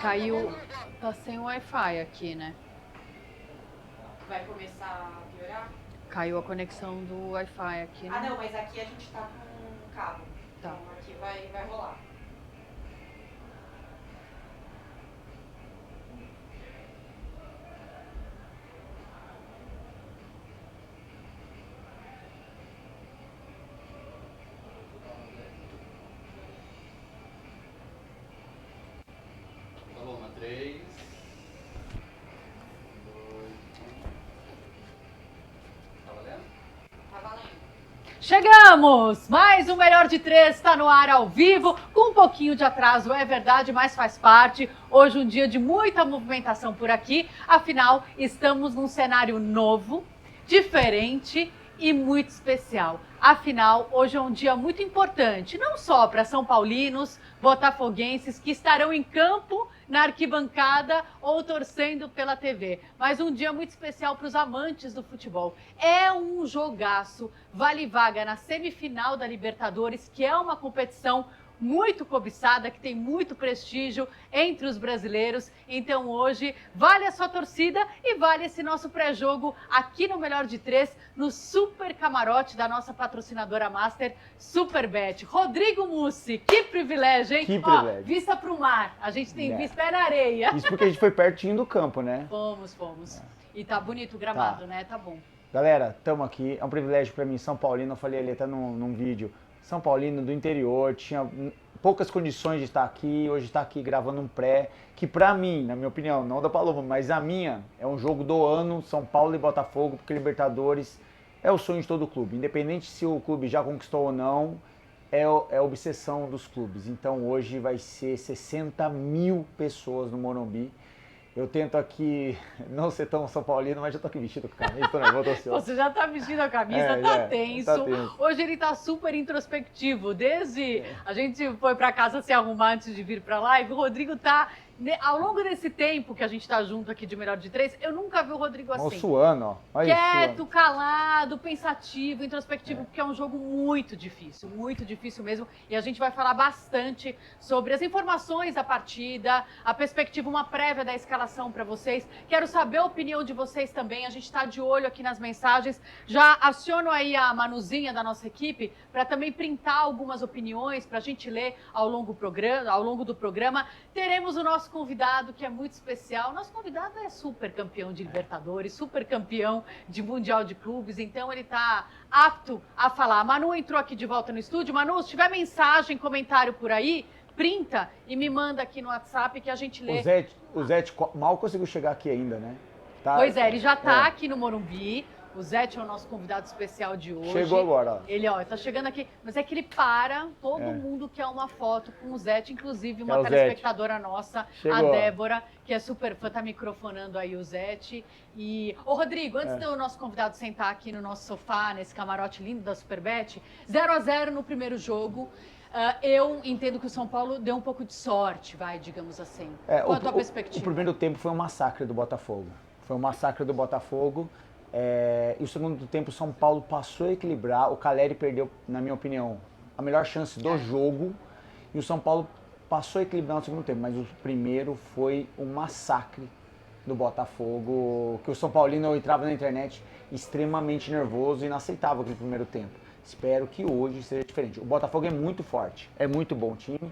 Caiu, tá sem Wi-Fi aqui, né? Vai começar a piorar? Caiu a conexão do Wi-Fi aqui, né? Ah, não, mas aqui a gente tá com cabo. Tá. Então aqui vai rolar. Tá bom, na 3, 2, 1. Tá valendo? Tá valendo. Chegamos! Mais um Melhor de Três está no ar ao vivo, com um pouquinho de atraso, é verdade, mas faz parte. Hoje um dia de muita movimentação por aqui, afinal estamos num cenário novo, diferente e muito especial. Afinal, hoje é um dia muito importante, não só para São Paulinos, botafoguenses que estarão em campo, na arquibancada ou torcendo pela TV, mas um dia muito especial para os amantes do futebol. É um jogaço, vale vaga na semifinal da Libertadores, que é uma competição muito cobiçada, que tem muito prestígio entre os brasileiros. Então hoje vale a sua torcida e vale esse nosso pré-jogo aqui no Melhor de Três, no super camarote da nossa patrocinadora Master, Superbet. Rodrigo Mussi, que privilégio, hein? Que privilégio. Ó, vista para o mar, a gente tem vista pé na areia. Isso porque a gente foi pertinho do campo, né? Fomos. E tá bonito o gramado, né? Tá bom. Galera, estamos aqui. É um privilégio para mim, São Paulino. Eu falei ali até num vídeo. São Paulino do interior, tinha poucas condições de estar aqui. Hoje está aqui gravando um pré, que para mim, na minha opinião, não da Paloma, mas a minha, é um jogo do ano, São Paulo e Botafogo, porque Libertadores é o sonho de todo clube. Independente se o clube já conquistou ou não, é a obsessão dos clubes. Então hoje vai ser 60 mil pessoas no Morumbi. Eu tento aqui não ser tão São Paulino, mas já tô aqui vestido com a camisa, tô nervoso, tô ansioso. Você já tá vestindo a camisa, tenso. Tá tenso. Hoje ele tá super introspectivo. Desde a gente foi pra casa se arrumar antes de vir pra live, o Rodrigo tá... Ao longo desse tempo que a gente tá junto aqui de Melhor de Três, eu nunca vi o Rodrigo assim. Suando, ó. Olha Quieto, suando. calado, pensativo, introspectivo, porque é um jogo muito difícil mesmo. E a gente vai falar bastante sobre as informações da partida, a perspectiva, uma prévia da escalação para vocês. Quero saber a opinião de vocês também. A gente está de olho aqui nas mensagens. Já aciono aí a Manuzinha da nossa equipe para também printar algumas opiniões para a gente ler ao longo do programa. Teremos o nosso convidado, que é muito especial. Nosso convidado é super campeão de Libertadores, super campeão de Mundial de Clubes, então ele está apto a falar. A Manu entrou aqui de volta no estúdio. Manu, se tiver mensagem, comentário por aí, printa e me manda aqui no WhatsApp que a gente lê. O Zé mal conseguiu chegar aqui ainda, né? Tá, Pois é, ele já está aqui no Morumbi. O Zete é o nosso convidado especial de hoje. Chegou agora, ó. Ele, tá chegando aqui. Mas é que ele todo mundo quer uma foto com o Zete, inclusive uma telespectadora nossa, chegou, a Débora, que é super fã, tá microfonando aí o Zete. E, Rodrigo, antes do nosso convidado sentar aqui no nosso sofá, nesse camarote lindo da Superbet, 0-0 no primeiro jogo. Eu entendo que o São Paulo deu um pouco de sorte, digamos assim. Qual a tua perspectiva? O primeiro tempo foi um massacre do Botafogo. E o segundo tempo, o São Paulo passou a equilibrar. O Caleri perdeu, na minha opinião, a melhor chance do jogo. E o São Paulo passou a equilibrar no segundo tempo. Mas o primeiro foi um massacre do Botafogo. Que o São Paulino entrava na internet extremamente nervoso e inaceitável aquele primeiro tempo. Espero que hoje seja diferente. O Botafogo é muito forte, é muito bom time.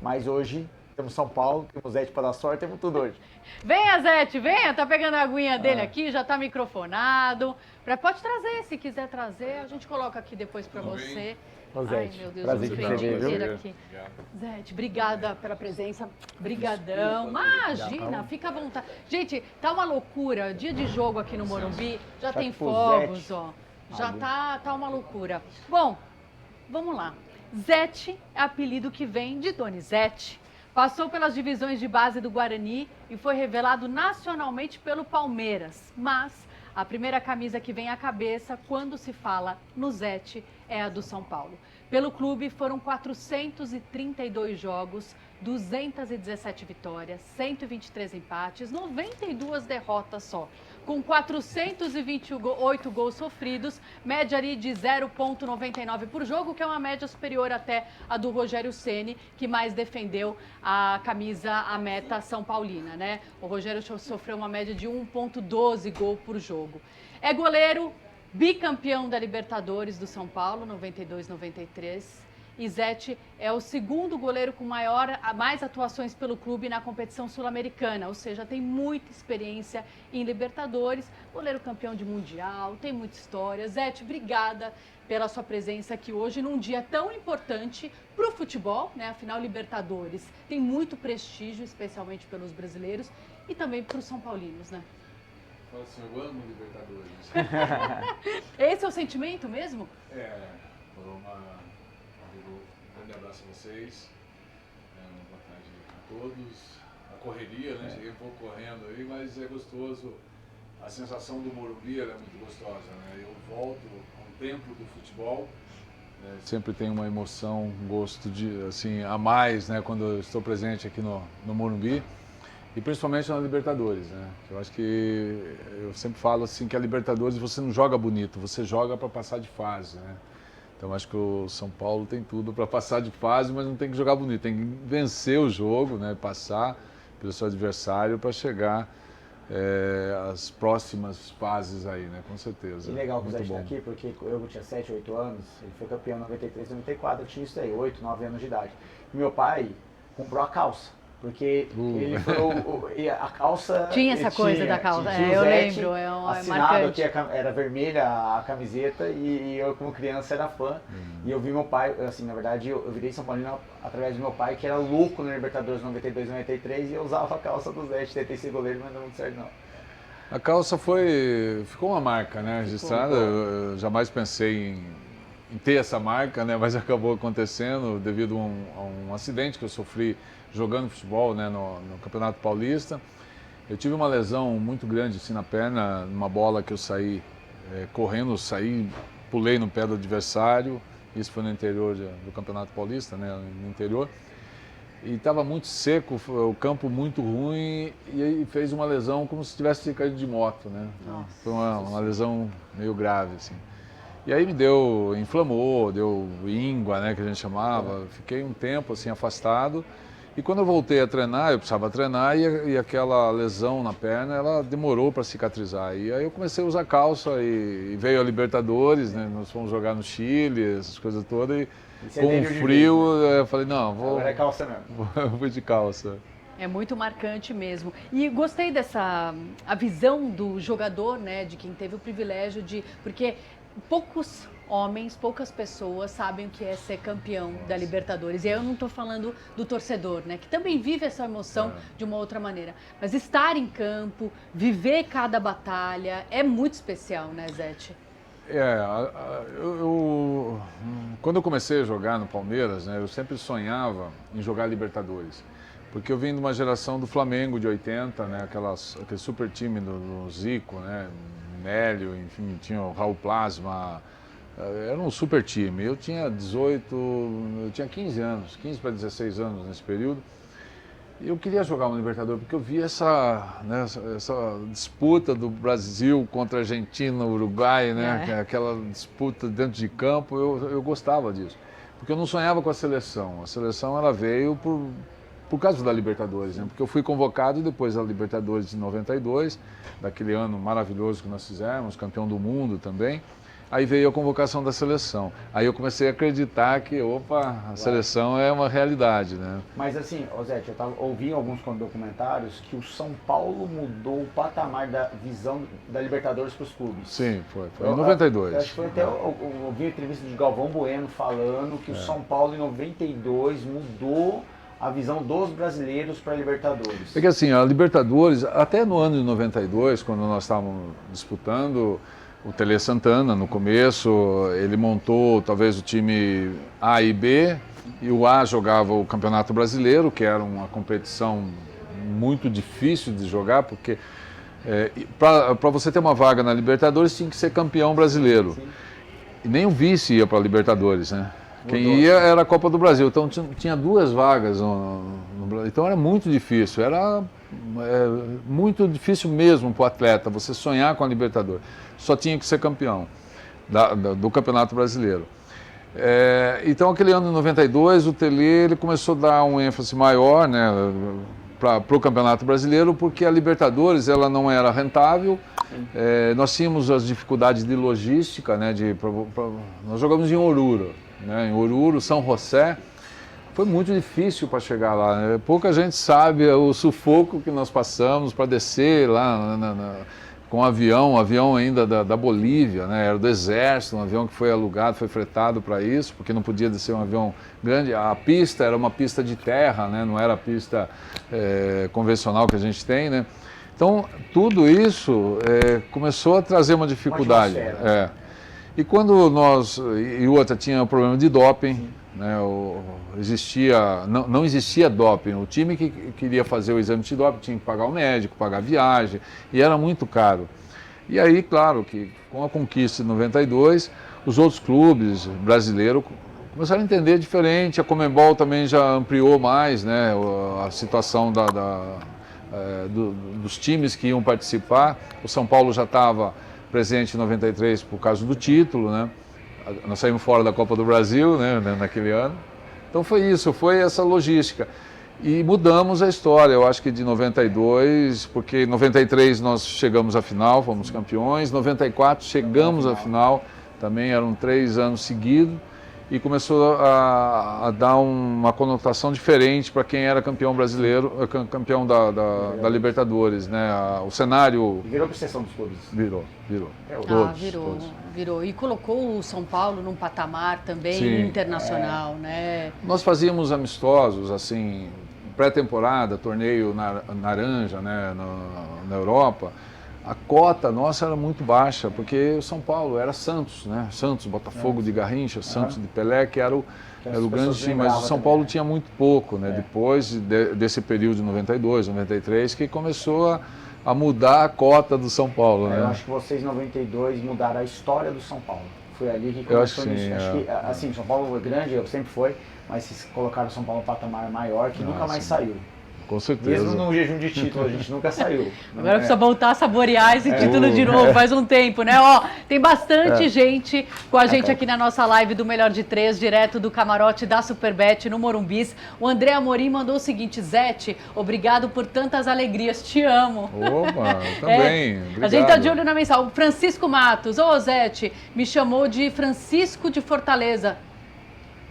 Mas hoje... Temos São Paulo, temos Zete para dar sorte, temos tudo hoje. Venha, Zete, venha, tá pegando a aguinha dele aqui, já tá microfonado. Pode trazer, se quiser trazer, a gente coloca aqui depois para você. Ô, Zete, ai, meu Deus, prazer eu de sou te ver, aqui. Zete, obrigada pela presença, brigadão. Imagina, fica à vontade. Gente, tá uma loucura, dia de jogo aqui no Morumbi, já tem fogos, ó. Já tá uma loucura. Bom, vamos lá. Zete é apelido que vem de Donizete. Passou pelas divisões de base do Guarani e foi revelado nacionalmente pelo Palmeiras. Mas a primeira camisa que vem à cabeça quando se fala no Zete é a do São Paulo. Pelo clube foram 432 jogos, 217 vitórias, 123 empates, 92 derrotas só. com 428 gols sofridos, média ali de 0,99 por jogo, que é uma média superior até a do Rogério Ceni, que mais defendeu a camisa, a meta São Paulina, né? O Rogério sofreu uma média de 1,12 gol por jogo. É goleiro, bicampeão da Libertadores do São Paulo, 92-93. E Zete é o segundo goleiro com mais atuações pelo clube na competição sul-americana, ou seja, tem muita experiência em Libertadores, goleiro campeão de Mundial, tem muita história. Zete, obrigada pela sua presença aqui hoje, num dia tão importante para o futebol, né? Afinal, Libertadores tem muito prestígio, especialmente pelos brasileiros e também para os São Paulinos, né? Fala assim, eu amo Libertadores. Esse é o sentimento mesmo? Falou um grande abraço a vocês, uma boa tarde a todos. A correria, né? Cheguei um pouco correndo aí, mas é gostoso. A sensação do Morumbi é muito gostosa, né? Eu volto ao templo do futebol, né? Sempre tem uma emoção, um gosto assim, a mais, né? Quando eu estou presente aqui no Morumbi. E principalmente na Libertadores, né? Eu acho que eu sempre falo assim que a Libertadores você não joga bonito, você joga para passar de fase, né? Então acho que o São Paulo tem tudo para passar de fase, mas não tem que jogar bonito, tem que vencer o jogo, né? Passar pelo seu adversário para chegar às próximas fases aí, né? Com certeza. E legal que o Zé Muito está bom. aqui, porque eu tinha 7, 8 anos, ele foi campeão em 93, 94, eu tinha isso aí, 8, 9 anos de idade. E meu pai comprou a calça. Porque ele foi a calça... Tinha essa coisa da calça, tinha o eu Zete lembro, é assinado marcante. aqui, era vermelha a camiseta e eu como criança era fã. E eu vi meu pai, assim, na verdade eu virei São Paulino através do meu pai, que era louco na Libertadores 92, 93 e eu usava a calça do Zete, tentei ser goleiro, mas não deu muito certo não. A calça ficou uma marca, né, registrada. Eu jamais pensei em ter essa marca, né, mas acabou acontecendo devido a um acidente que eu sofri jogando futebol, né, no Campeonato Paulista. Eu tive uma lesão muito grande assim na perna, numa bola que eu saí correndo, pulei no pé do adversário. Isso foi no interior do Campeonato Paulista, né, no interior. E estava muito seco, o campo muito ruim, e aí fez uma lesão como se tivesse caído de moto, né? Nossa. Foi uma lesão meio grave, assim. E aí inflamou, deu íngua, né, que a gente chamava. Fiquei um tempo assim afastado. E quando eu voltei a treinar, eu precisava treinar e aquela lesão na perna, ela demorou para cicatrizar. E aí eu comecei a usar calça e veio a Libertadores, né? Nós fomos jogar no Chile, essas coisas todas. E com o frio, eu falei, não, vou... Agora é calça mesmo. Fui de calça. É muito marcante mesmo. E gostei a visão do jogador, né, de quem teve o privilégio porque poucos homens, poucas pessoas sabem o que é ser campeão da Libertadores. E aí eu não estou falando do torcedor, né, que também vive essa emoção de uma outra maneira. Mas estar em campo, viver cada batalha, é muito especial, né, Zete? Quando eu comecei a jogar no Palmeiras, né, eu sempre sonhava em jogar Libertadores. Porque eu vim de uma geração do Flamengo de 80, né, aquele super time do Zico, né, Nélio, enfim, tinha o Raul Plasma. Era um super time. Eu tinha 15 anos, 15 para 16 anos nesse período. E eu queria jogar uma Libertadores porque eu via essa disputa do Brasil contra a Argentina, Uruguai, né? Aquela disputa dentro de campo, eu gostava disso. Porque eu não sonhava com a seleção. A seleção ela veio por causa da Libertadores, né? Porque eu fui convocado depois da Libertadores de 92, daquele ano maravilhoso que nós fizemos, campeão do mundo também. Aí veio a convocação da seleção. Aí eu comecei a acreditar que, a seleção é uma realidade, né? Mas assim, Zete, eu ouvi em alguns documentários que o São Paulo mudou o patamar da visão da Libertadores para os clubes. Sim, foi em 92. Acho que foi até, eu ouvi a entrevista de Galvão Bueno falando que o São Paulo em 92 mudou a visão dos brasileiros para a Libertadores. É que assim, a Libertadores, até no ano de 92, quando nós estávamos disputando, o Tele Santana, no começo, ele montou talvez o time A e B, e o A jogava o Campeonato Brasileiro, que era uma competição muito difícil de jogar, porque para você ter uma vaga na Libertadores tinha que ser campeão brasileiro. Sim. E nem o vice ia para a Libertadores, né? Quem ia era a Copa do Brasil. Então tinha duas vagas no Então era muito difícil, muito difícil mesmo para o atleta você sonhar com a Libertadores. Só tinha que ser campeão do Campeonato Brasileiro. Então aquele ano de 92 o Tele ele começou a dar um ênfase maior, né, para o Campeonato Brasileiro, porque a Libertadores ela não era rentável. Nós tínhamos as dificuldades de logística, né, nós jogamos em Oruro, né, em Oruro, São José. Foi muito difícil para chegar lá, né? Pouca gente sabe o sufoco que nós passamos para descer lá com um avião ainda da Bolívia, né? Era do Exército, um avião que foi alugado, foi fretado para isso, porque não podia descer um avião grande. A pista era uma pista de terra, né? Não era a pista convencional que a gente tem, né? Então, tudo isso começou a trazer uma dificuldade. E quando e outra tinha o problema de doping, né, não existia doping. O time que queria fazer o exame de doping tinha que pagar o médico, pagar a viagem, e era muito caro. E aí, claro, que com a conquista de 92, os outros clubes brasileiros começaram a entender diferente. A Conmebol também já ampliou mais, né, a situação dos times que iam participar. O São Paulo já estava presente em 93 por causa do título, né? Nós saímos fora da Copa do Brasil, né, naquele ano. Então foi isso, foi essa logística. E mudamos a história, eu acho que de 92, porque em 93 nós chegamos à final, fomos campeões. 94 chegamos à final, também eram 3 anos seguidos. E começou a dar uma conotação diferente para quem era campeão brasileiro, campeão da Libertadores, né? O cenário... Virou obsessão dos clubes. Virou. Virou. E colocou o São Paulo num patamar também internacional, né? Nós fazíamos amistosos, assim, pré-temporada, torneio naranja, né, na Europa. A cota nossa era muito baixa, porque o São Paulo era Santos, né? Santos, Botafogo de Garrincha, Santos de Pelé, que era o grande time, mas o São Paulo tinha muito pouco, né? Depois desse período de 92, 93, que começou a mudar a cota do São Paulo, né? Eu acho que vocês, em 92, mudaram a história do São Paulo. Foi ali que começou isso. Acho que, assim, São Paulo é grande, eu sempre foi, mas vocês colocaram o São Paulo em um patamar maior que nunca mais saiu. Com certeza. Mesmo no jejum de título, a gente nunca saiu. Agora precisa voltar a saborear esse título de novo, faz um tempo, né? Ó, tem bastante gente com a gente aqui na nossa live do Melhor de Três, direto do camarote da Superbet no Morumbis. O André Amorim mandou o seguinte: Zete, obrigado por tantas alegrias, te amo. Opa, também. A gente tá de olho na mensagem. O Francisco Matos, ô Zete, me chamou de Francisco de Fortaleza.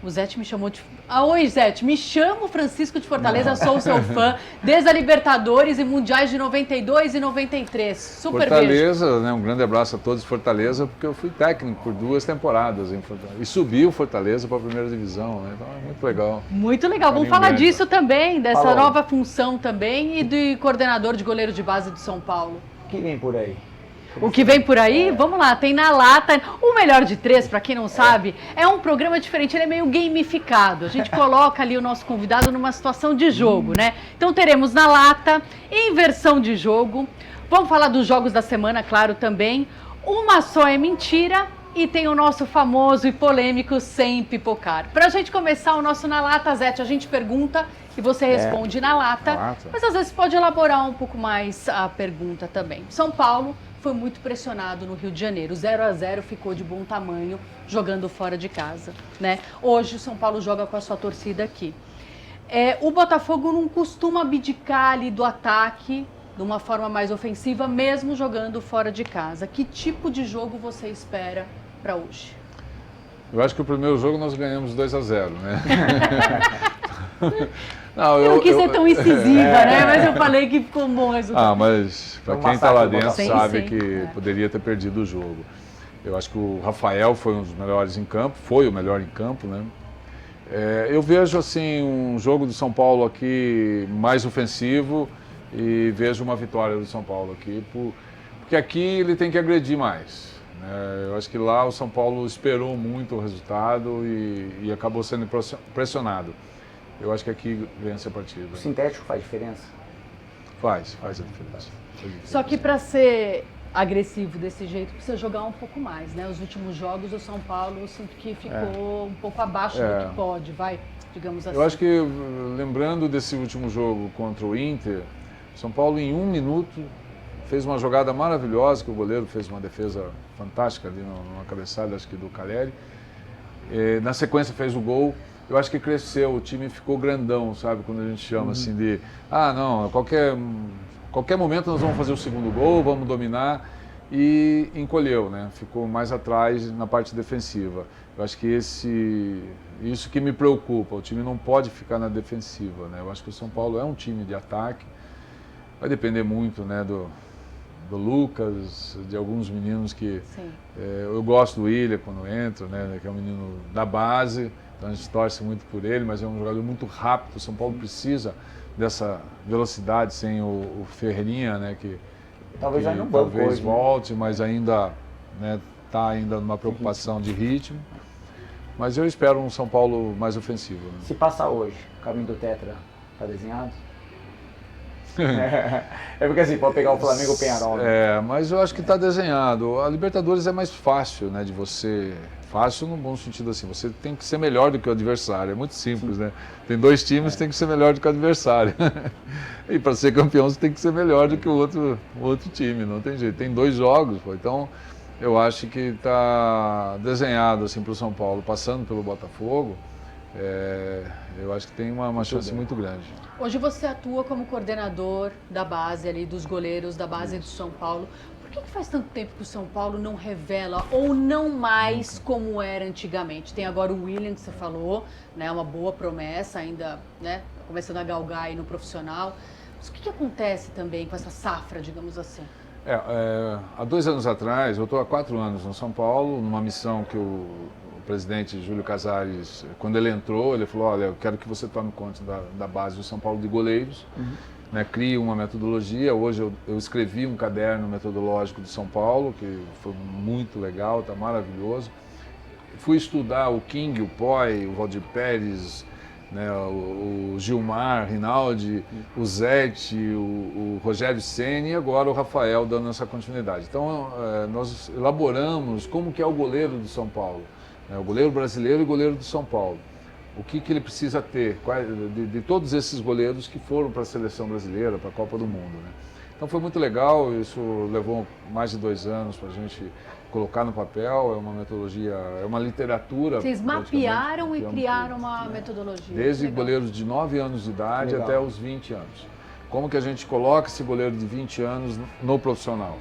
O Zete me chamou de... oi, Zete, me chamo Francisco de Fortaleza, sou seu fã, desde a Libertadores e Mundiais de 92 e 93. Super Fortaleza, beijo. Né, um grande abraço a todos de Fortaleza, porque eu fui técnico por 2 temporadas em Fortaleza. E subi o Fortaleza para a primeira divisão, né? Então é muito legal. Muito legal. Vamos falar disso também, dessa nova função também e do coordenador de goleiro de base do São Paulo. O que vem por aí? O que vem por aí, vamos lá, tem Na Lata. O Melhor de Três, para quem não sabe, é um programa diferente, ele é meio gamificado. A gente coloca ali o nosso convidado numa situação de jogo, né? Então teremos Na Lata, inversão de jogo. Vamos falar dos jogos da semana, claro, também. Uma só é mentira e tem o nosso famoso e polêmico Sem Pipocar. Pra gente começar o nosso Na Lata, Zete, a gente pergunta e você responde na lata, mas às vezes pode elaborar um pouco mais a pergunta também. São Paulo foi muito pressionado no Rio de Janeiro. 0-0 ficou de bom tamanho jogando fora de casa, né? Hoje o São Paulo joga com a sua torcida aqui. O Botafogo não costuma abdicar ali do ataque de uma forma mais ofensiva, mesmo jogando fora de casa. Que tipo de jogo você espera para hoje? Eu acho que o primeiro jogo nós ganhamos 2-0, né? Eu não quis ser tão incisiva, né? Mas eu falei que ficou um bom resultado. Mas para quem está lá dentro sabe que poderia ter perdido o jogo. Eu acho que o Rafael foi um dos melhores em campo, foi o melhor em campo, né? Eu vejo assim um jogo do São Paulo aqui mais ofensivo e vejo uma vitória do São Paulo aqui, porque aqui ele tem que agredir mais. Eu acho que lá o São Paulo esperou muito o resultado e acabou sendo pressionado. Eu acho que aqui vence a partida. O sintético faz diferença? Faz a diferença. Só que para ser agressivo desse jeito, precisa jogar um pouco mais, né? Os últimos jogos do São Paulo, eu sinto que ficou um pouco abaixo do que pode, digamos assim. Eu acho que, lembrando desse último jogo contra o Inter, São Paulo em 1 minuto fez uma jogada maravilhosa, que o goleiro fez uma defesa fantástica ali numa cabeçada, acho que do Caleri. Na sequência fez o gol. Eu acho que cresceu, o time ficou grandão, sabe? Quando a gente chama assim de, não, qualquer momento nós vamos fazer o segundo gol, vamos dominar, e encolheu, né? Ficou mais atrás na parte defensiva. Eu acho que isso que me preocupa, o time não pode ficar na defensiva, né? Eu acho que o São Paulo é um time de ataque, vai depender muito, né, do Lucas, de alguns meninos que eu gosto do Willian quando entra, né, que é um menino da base, então a gente torce muito por ele, mas é um jogador muito rápido. O São Paulo precisa dessa velocidade sem o Ferreirinha, né, que talvez já no banco talvez hoje, volte, mas ainda está ainda numa preocupação de ritmo. Mas eu espero um São Paulo mais ofensivo. Né? Se passar hoje, o caminho do Tetra está desenhado? É porque assim, pode pegar o Flamengo ou o Peñarol. Né? Mas eu acho que está desenhado. A Libertadores é mais fácil, né, de você... Fácil no bom sentido assim, você tem que ser melhor do que o adversário, é muito simples, né? Tem 2 times, tem que ser melhor do que o adversário. E para ser campeão você tem que ser melhor do que o outro time, não tem jeito. Tem 2 jogos, pô. Então eu acho que está desenhado assim para o São Paulo, passando pelo Botafogo. Eu acho que tem uma chance muito grande. Hoje você atua como coordenador da base ali, dos goleiros da base do São Paulo. Por que faz tanto tempo que o São Paulo não revela ou não mais como era antigamente? Tem agora o Willian, que você falou, né, uma boa promessa ainda, né, começando a galgar aí no profissional. Mas o que acontece também com essa safra, digamos assim? Há 2 anos atrás, eu estou há 4 anos no São Paulo, numa missão que o presidente Júlio Casares, quando ele entrou, ele falou, olha, eu quero que você tome conta da base do São Paulo de goleiros, né, crie uma metodologia. Hoje eu escrevi um caderno metodológico de São Paulo, que foi muito legal, está maravilhoso. Fui estudar o King, o Poi, o Valdir Pérez, né, o Gilmar, Rinaldi, o Zete, o Rogério Ceni e agora o Rafael dando essa continuidade. Então nós elaboramos como que é o goleiro do São Paulo. O goleiro brasileiro e o goleiro do São Paulo. O que ele precisa ter, de todos esses goleiros que foram para a seleção brasileira, para a Copa do Mundo. Né? Então foi muito legal, isso levou mais de 2 anos para a gente colocar no papel, é uma metodologia, é uma literatura. Vocês mapearam e criaram uma metodologia. Desde goleiros de 9 anos de idade até os 20 anos. Como que a gente coloca esse goleiro de 20 anos no profissional?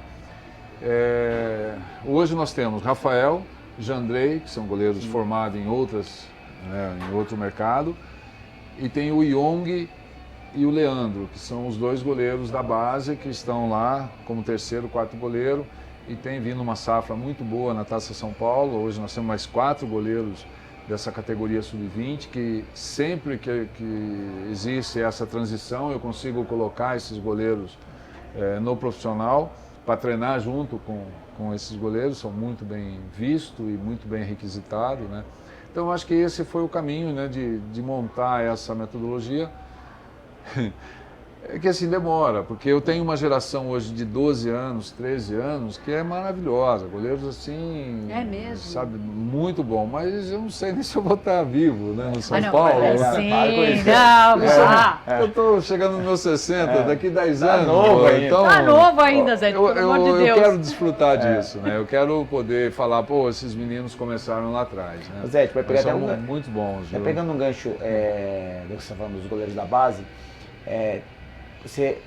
Hoje nós temos Rafael, Jandrei, que são goleiros formados em outro mercado, e tem o Young e o Leandro, que são os 2 goleiros da base que estão lá como 3º, 4º goleiro, e tem vindo uma safra muito boa na Taça São Paulo. Hoje nós temos mais 4 goleiros dessa categoria sub-20, que sempre que existe essa transição eu consigo colocar esses goleiros no profissional para treinar junto com esses goleiros, são muito bem vistos e muito bem requisitados, né? Então eu acho que esse foi o caminho, né, de montar essa metodologia. É que assim demora, porque eu tenho uma geração hoje de 12 anos, 13 anos, que é maravilhosa, goleiros assim, sabe, muito bom, mas eu não sei nem se eu vou estar vivo, né, no São Paulo. Eu estou chegando nos meus 60, daqui 10 anos. Novo ainda. Então, tá novo ainda, Zé, pelo amor de Deus. Eu quero desfrutar disso, né, eu quero poder falar, pô, esses meninos começaram lá atrás, né. Zé, vai pegar são muito bons. Pegando um gancho do que você está falando dos goleiros da base, você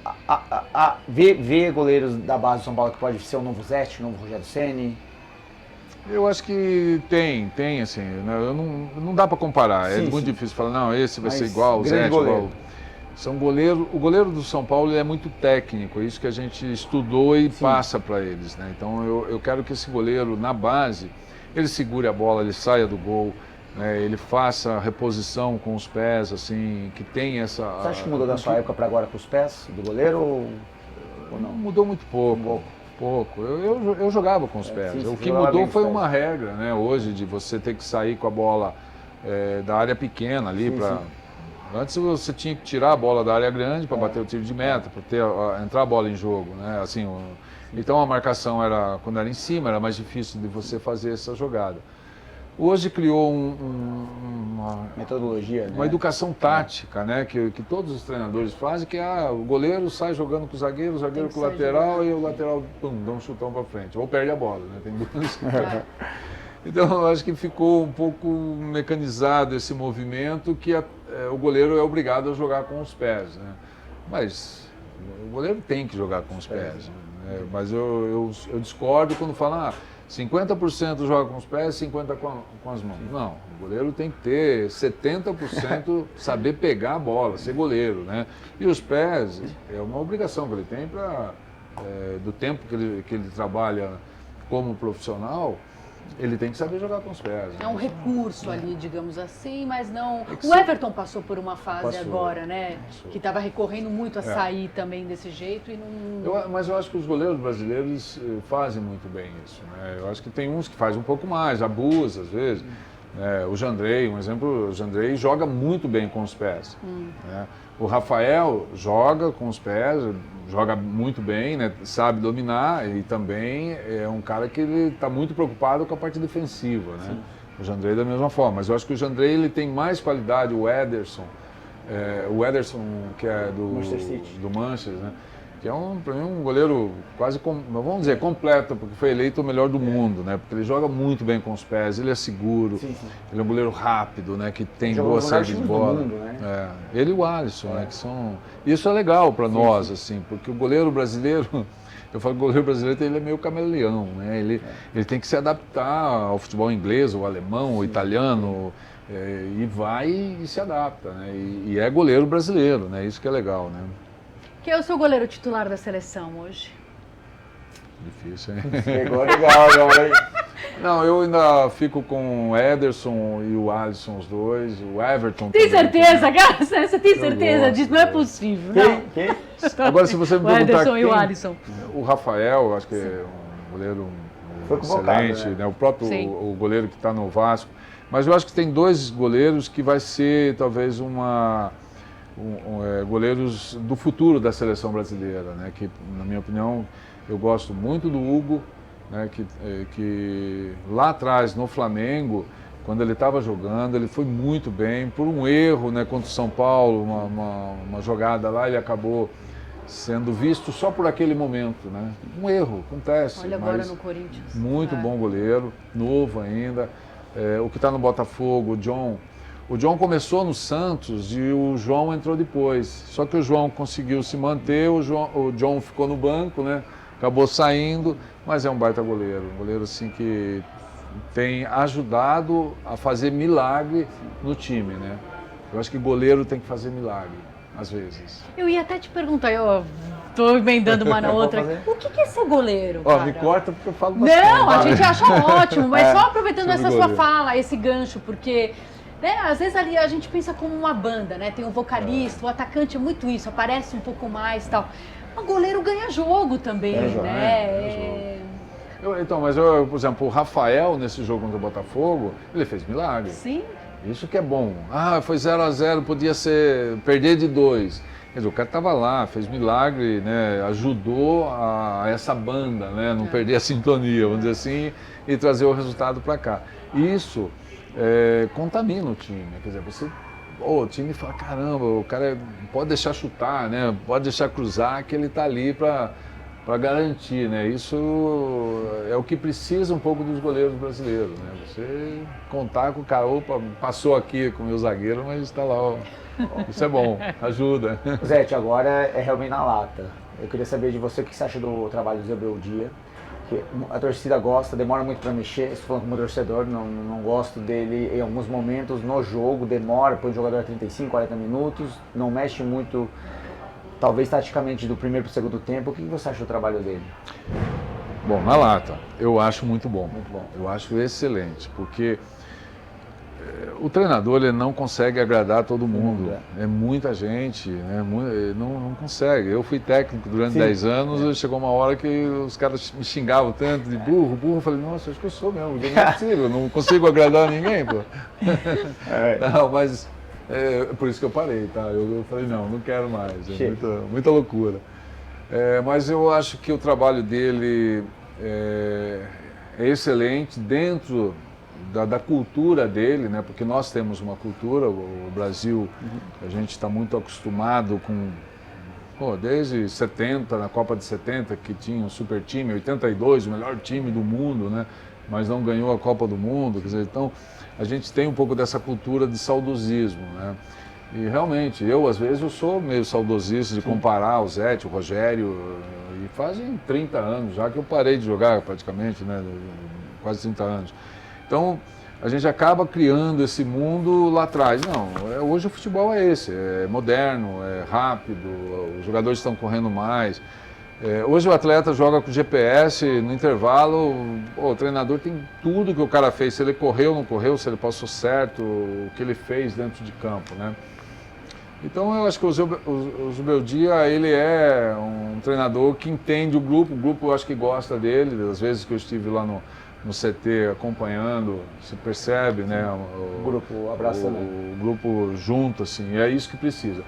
vê goleiros da base do São Paulo que pode ser o novo Zete, o novo Rogério Ceni? Eu acho que tem assim, né? Não dá para comparar, é muito difícil falar, não, esse vai ser igual, o Zete, igual. O goleiro do São Paulo é muito técnico, é isso que a gente estudou e passa para eles, né? Então eu quero que esse goleiro na base, ele segure a bola, ele saia do gol, né, ele faça a reposição com os pés, assim, que tem essa... Você acha que mudou da sua época para agora com os pés do goleiro ou não? Mudou muito pouco. Eu jogava com os pés. O que mudou foi uma regra, né, hoje, de você ter que sair com a bola da área pequena ali Antes você tinha que tirar a bola da área grande para bater o tiro de meta, para entrar a bola em jogo, né? Assim, então a marcação era, quando era em cima, era mais difícil de você fazer essa jogada. Hoje criou uma Metodologia, né? uma educação tática, né? Que todos os treinadores fazem, que o goleiro sai jogando com o zagueiro com o lateral e o lateral dá um chutão para frente. Ou perde a bola, né? Tem duas. Então eu acho que ficou um pouco mecanizado esse movimento que o goleiro é obrigado a jogar com os pés, né? Mas o goleiro tem que jogar com os pés, né? Mas eu discordo quando falam 50% joga com os pés, 50% com as mãos. Não, o goleiro tem que ter 70% saber pegar a bola, ser goleiro, né? E os pés é uma obrigação que ele tem do tempo que ele trabalha como profissional, ele tem que saber jogar com os pés. É um recurso ali, digamos assim, mas não... que O Everton passou por uma fase Passou. agora, né? Passou. Que estava recorrendo muito a sair também desse jeito e não... Mas eu acho que os goleiros brasileiros fazem muito bem isso, né? Eu acho que tem uns que fazem um pouco mais, abusa às vezes. O Jandrei, um exemplo, o Jandrei joga muito bem com os pés. Né? O Rafael joga com os pés, joga muito bem, né? Sabe dominar e também é um cara que ele está muito preocupado com a parte defensiva, né? Sim. O Jandrei da mesma forma, mas eu acho que o Jandrei ele tem mais qualidade, o Ederson que é do Manchester, né? Que é para mim um goleiro quase, vamos dizer, completo, porque foi eleito o melhor do mundo, né? Porque ele joga muito bem com os pés, ele é seguro, ele é um goleiro rápido, né? Que tem boa saída de bola. Mundo, né? Ele e o Alisson, né? Que são... Isso é legal para nós, assim, porque o goleiro brasileiro, eu falo que o goleiro brasileiro ele é meio camaleão, né? Ele tem que se adaptar ao futebol inglês, ou alemão, ou italiano, e vai e se adapta, né? E é goleiro brasileiro, né? Isso que é legal, né? Quem é o seu goleiro titular da seleção hoje? Difícil, hein? Pegou legal agora, hein? Não, eu ainda fico com o Ederson e o Alisson, os dois, o Everton. Tem também, certeza, cara? Você tem Eu certeza gosto, disso? Não é possível, não. Quem? Agora, se você me O perguntar Ederson e o quem, Alisson. o Rafael, eu acho que é um goleiro Foi convocado, excelente, né? O próprio o goleiro que está no Vasco. Mas eu acho que tem dois goleiros que vai ser talvez goleiros do futuro da seleção brasileira, né? Que, na minha opinião, eu gosto muito do Hugo, né? Que lá atrás, no Flamengo, quando ele estava jogando, ele foi muito bem, por um erro, né, contra o São Paulo, uma jogada lá, ele acabou sendo visto só por aquele momento, né? Um erro, acontece. Olha agora mas no Corinthians. muito bom goleiro, novo ainda. O que está no Botafogo, o John. O John começou no Santos e o João entrou depois. Só que o João conseguiu se manter, o John ficou no banco, né? Acabou saindo, mas é um baita goleiro. Um goleiro assim que tem ajudado a fazer milagre no time, né? Eu acho que goleiro tem que fazer milagre, às vezes. Eu ia até te perguntar, eu tô emendando uma na outra. O que é ser goleiro, Ó, cara? me corta porque eu falo bastante. Não, a gente acha ótimo, mas só aproveitando sobre essa sua goleiro. fala, esse gancho, porque... Né, às vezes ali a gente pensa como uma banda, né? Tem um vocalista, o atacante é muito isso, aparece um pouco mais e tal. O goleiro ganha jogo também, né? Então, mas por exemplo, o Rafael nesse jogo contra o Botafogo, ele fez milagre. Sim. Isso que é bom. Foi 0-0, podia perder de 2. Quer dizer, o cara estava lá, fez milagre, né? Ajudou a essa banda, né? Não perder a sintonia, vamos dizer assim, e trazer o resultado para cá. Isso contamina o time. Quer dizer, o time fala, caramba, o cara pode deixar chutar, né? Pode deixar cruzar, que ele está ali para garantir, né? Isso é o que precisa um pouco dos goleiros brasileiros, né? Você contar com o cara, opa, passou aqui com o meu zagueiro, mas está lá, ó. Isso é bom, ajuda. Zete, agora é realmente na lata. Eu queria saber de você o que você acha do trabalho do Zé Beldia. Que a torcida gosta, demora muito para mexer. Estou falando como torcedor, não gosto dele em alguns momentos no jogo, demora, põe o jogador a 35, 40 minutos, não mexe muito, talvez taticamente do primeiro para o segundo tempo. O que você acha do trabalho dele? Bom, na lata, eu acho muito bom. Muito bom. Eu acho excelente, porque o treinador ele não consegue agradar todo mundo. É muita gente, né? Não consegue. Eu fui técnico durante 10 anos, chegou uma hora que os caras me xingavam tanto de burro. Eu falei, nossa, acho que eu sou mesmo, não é possível, não consigo agradar ninguém, pô. Não, mas Por isso que eu parei, tá? Eu falei, não quero mais, Chega. muita loucura. Mas eu acho que o trabalho dele é excelente dentro da cultura dele, né? Porque nós temos uma cultura, o Brasil, a gente está muito acostumado com, desde 70, na Copa de 70, que tinha um super time, 82, o melhor time do mundo, né? Mas não ganhou a Copa do Mundo, quer dizer, então a gente tem um pouco dessa cultura de saudosismo, né? E realmente, às vezes eu sou meio saudosista de comparar o Zete, o Rogério, e fazem 30 anos já que eu parei de jogar praticamente, né? Quase 30 anos. Então, a gente acaba criando esse mundo lá atrás. Não, hoje o futebol é esse, é moderno, é rápido, os jogadores estão correndo mais. Hoje o atleta joga com GPS, no intervalo, o treinador tem tudo que o cara fez, se ele correu ou não correu, se ele passou certo, o que ele fez dentro de campo, né? Então eu acho que o Zubeldia, ele é um treinador que entende o grupo eu acho que gosta dele, às vezes que eu estive lá no CT acompanhando, se percebe, né? O grupo abraçando. O grupo junto, assim, e é isso que precisa.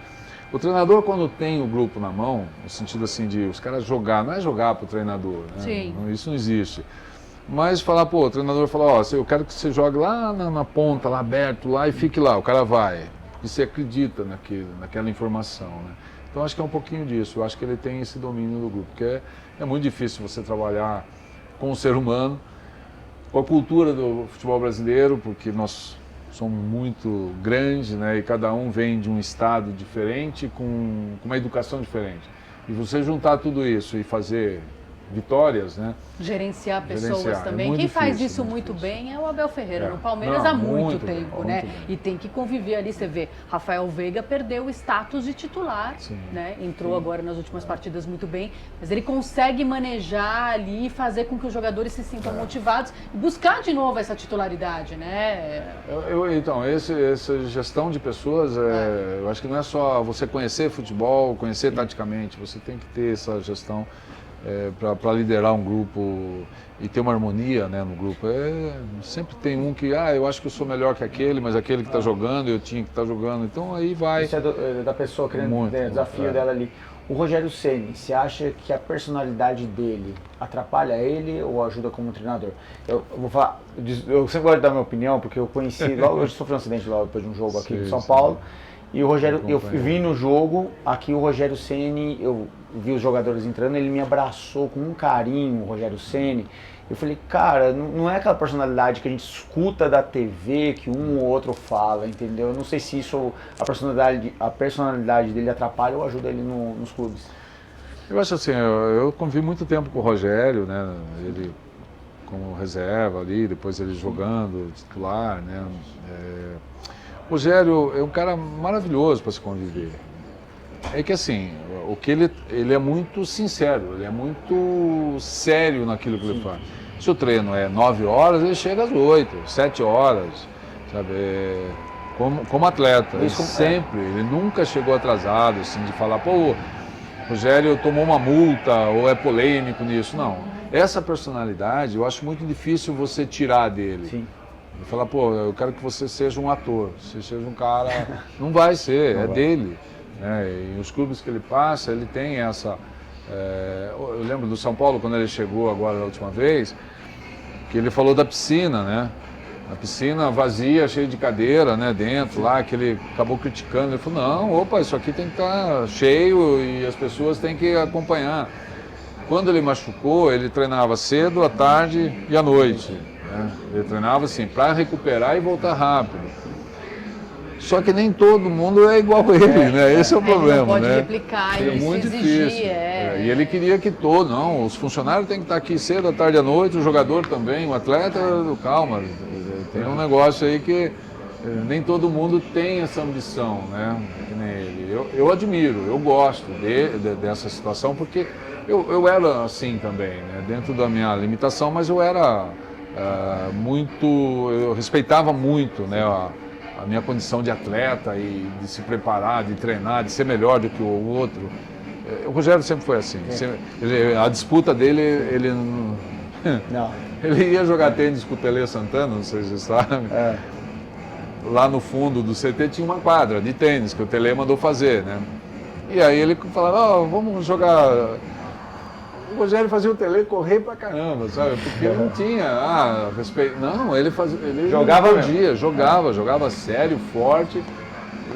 O treinador, quando tem o grupo na mão, no sentido assim de os caras jogar, não é jogar para o treinador, né? Sim. Isso não existe. Mas falar, o treinador fala, eu quero que você jogue lá na ponta, lá aberto, lá e fique lá, o cara vai. Porque você acredita naquela informação, né? Então acho que é um pouquinho disso, eu acho que ele tem esse domínio do grupo, porque é muito difícil você trabalhar com o ser humano, com a cultura do futebol brasileiro, porque nós somos muito grandes, né? E cada um vem de um estado diferente, com uma educação diferente. E você juntar tudo isso e fazer vitórias, né? Gerenciar pessoas Gerenciar, também. muito Quem faz difícil, isso muito muito difícil. bem é o Abel Ferreira, É. no Palmeiras Não, há muito muito bem, tempo, muito né? bem. E tem que conviver ali, você vê, Rafael Veiga perdeu o status de titular, Sim. né? Entrou agora nas últimas partidas muito bem, mas ele consegue manejar ali e fazer com que os jogadores se sintam motivados e buscar de novo essa titularidade, né? Então, essa gestão de pessoas, eu acho que não é só você conhecer futebol, conhecer taticamente, você tem que ter essa gestão para liderar um grupo e ter uma harmonia, né, no grupo. Sempre tem um que, eu acho que eu sou melhor que aquele, mas aquele que está jogando, eu tinha que estar jogando, então aí vai. Isso é da pessoa querendo Muito, o desafio dela ali. O Rogério Ceni, você acha que a personalidade dele atrapalha ele ou ajuda como treinador? Eu vou falar, eu sempre gosto de dar minha opinião, porque eu conheci, logo eu sofri um acidente logo depois de um jogo aqui em São Paulo, e o Rogério, eu vi no jogo, aqui o Rogério Ceni, eu vi os jogadores entrando, ele me abraçou com um carinho, o Rogério Ceni. Eu falei, cara, não é aquela personalidade que a gente escuta da TV, que um ou outro fala, entendeu? Eu não sei se isso, a personalidade dele atrapalha ou ajuda ele nos clubes. Eu acho assim, eu convivi muito tempo com o Rogério, né? Ele como reserva ali, depois ele jogando, titular, né? O Rogério é um cara maravilhoso para se conviver. É que assim, ele é muito sincero, ele é muito sério naquilo que ele faz. Se o treino é 9 horas, ele chega às 8, 7 horas, sabe? Como atleta, ele nunca chegou atrasado, assim, de falar, o Rogério tomou uma multa ou é polêmico nisso, não. Essa personalidade, eu acho muito difícil você tirar dele. Sim. E falar, eu quero que você seja um ator, você seja um cara... Não vai ser, dele. E os clubes que ele passa, ele tem essa... eu lembro do São Paulo, quando ele chegou agora da última vez, que ele falou da piscina, né? A piscina vazia, cheia de cadeira, né, dentro lá, que ele acabou criticando. Ele falou, não, isso aqui tem que estar cheio e as pessoas têm que acompanhar. Quando ele machucou, ele treinava cedo, à tarde e à noite. Né? Ele treinava assim, para recuperar e voltar rápido. Só que nem todo mundo é igual a ele, né? Esse é o problema, ele não pode né? replicar, É isso muito exigir, difícil. E ele queria que os funcionários têm que estar aqui cedo, à tarde e à noite, o jogador também, o atleta, calma, tem um negócio aí que nem todo mundo tem essa ambição, né? Que nem ele. Eu admiro, eu gosto dessa situação, porque eu era assim também, né? Dentro da minha limitação, mas eu era eu respeitava muito, né? A minha condição de atleta e de se preparar, de treinar, de ser melhor do que o outro. O Rogério sempre foi assim. A disputa dele, ele Não. ele ia jogar tênis com o Tele Santana, não sei se você sabe. lá no fundo do CT tinha uma quadra de tênis que o Tele mandou fazer, né? E aí ele falava, vamos jogar. O Rogério fazia o Tele correr pra caramba, sabe? Porque não tinha respeito. Não, ele fazia. Ele Jogava podia, jogava sério, forte.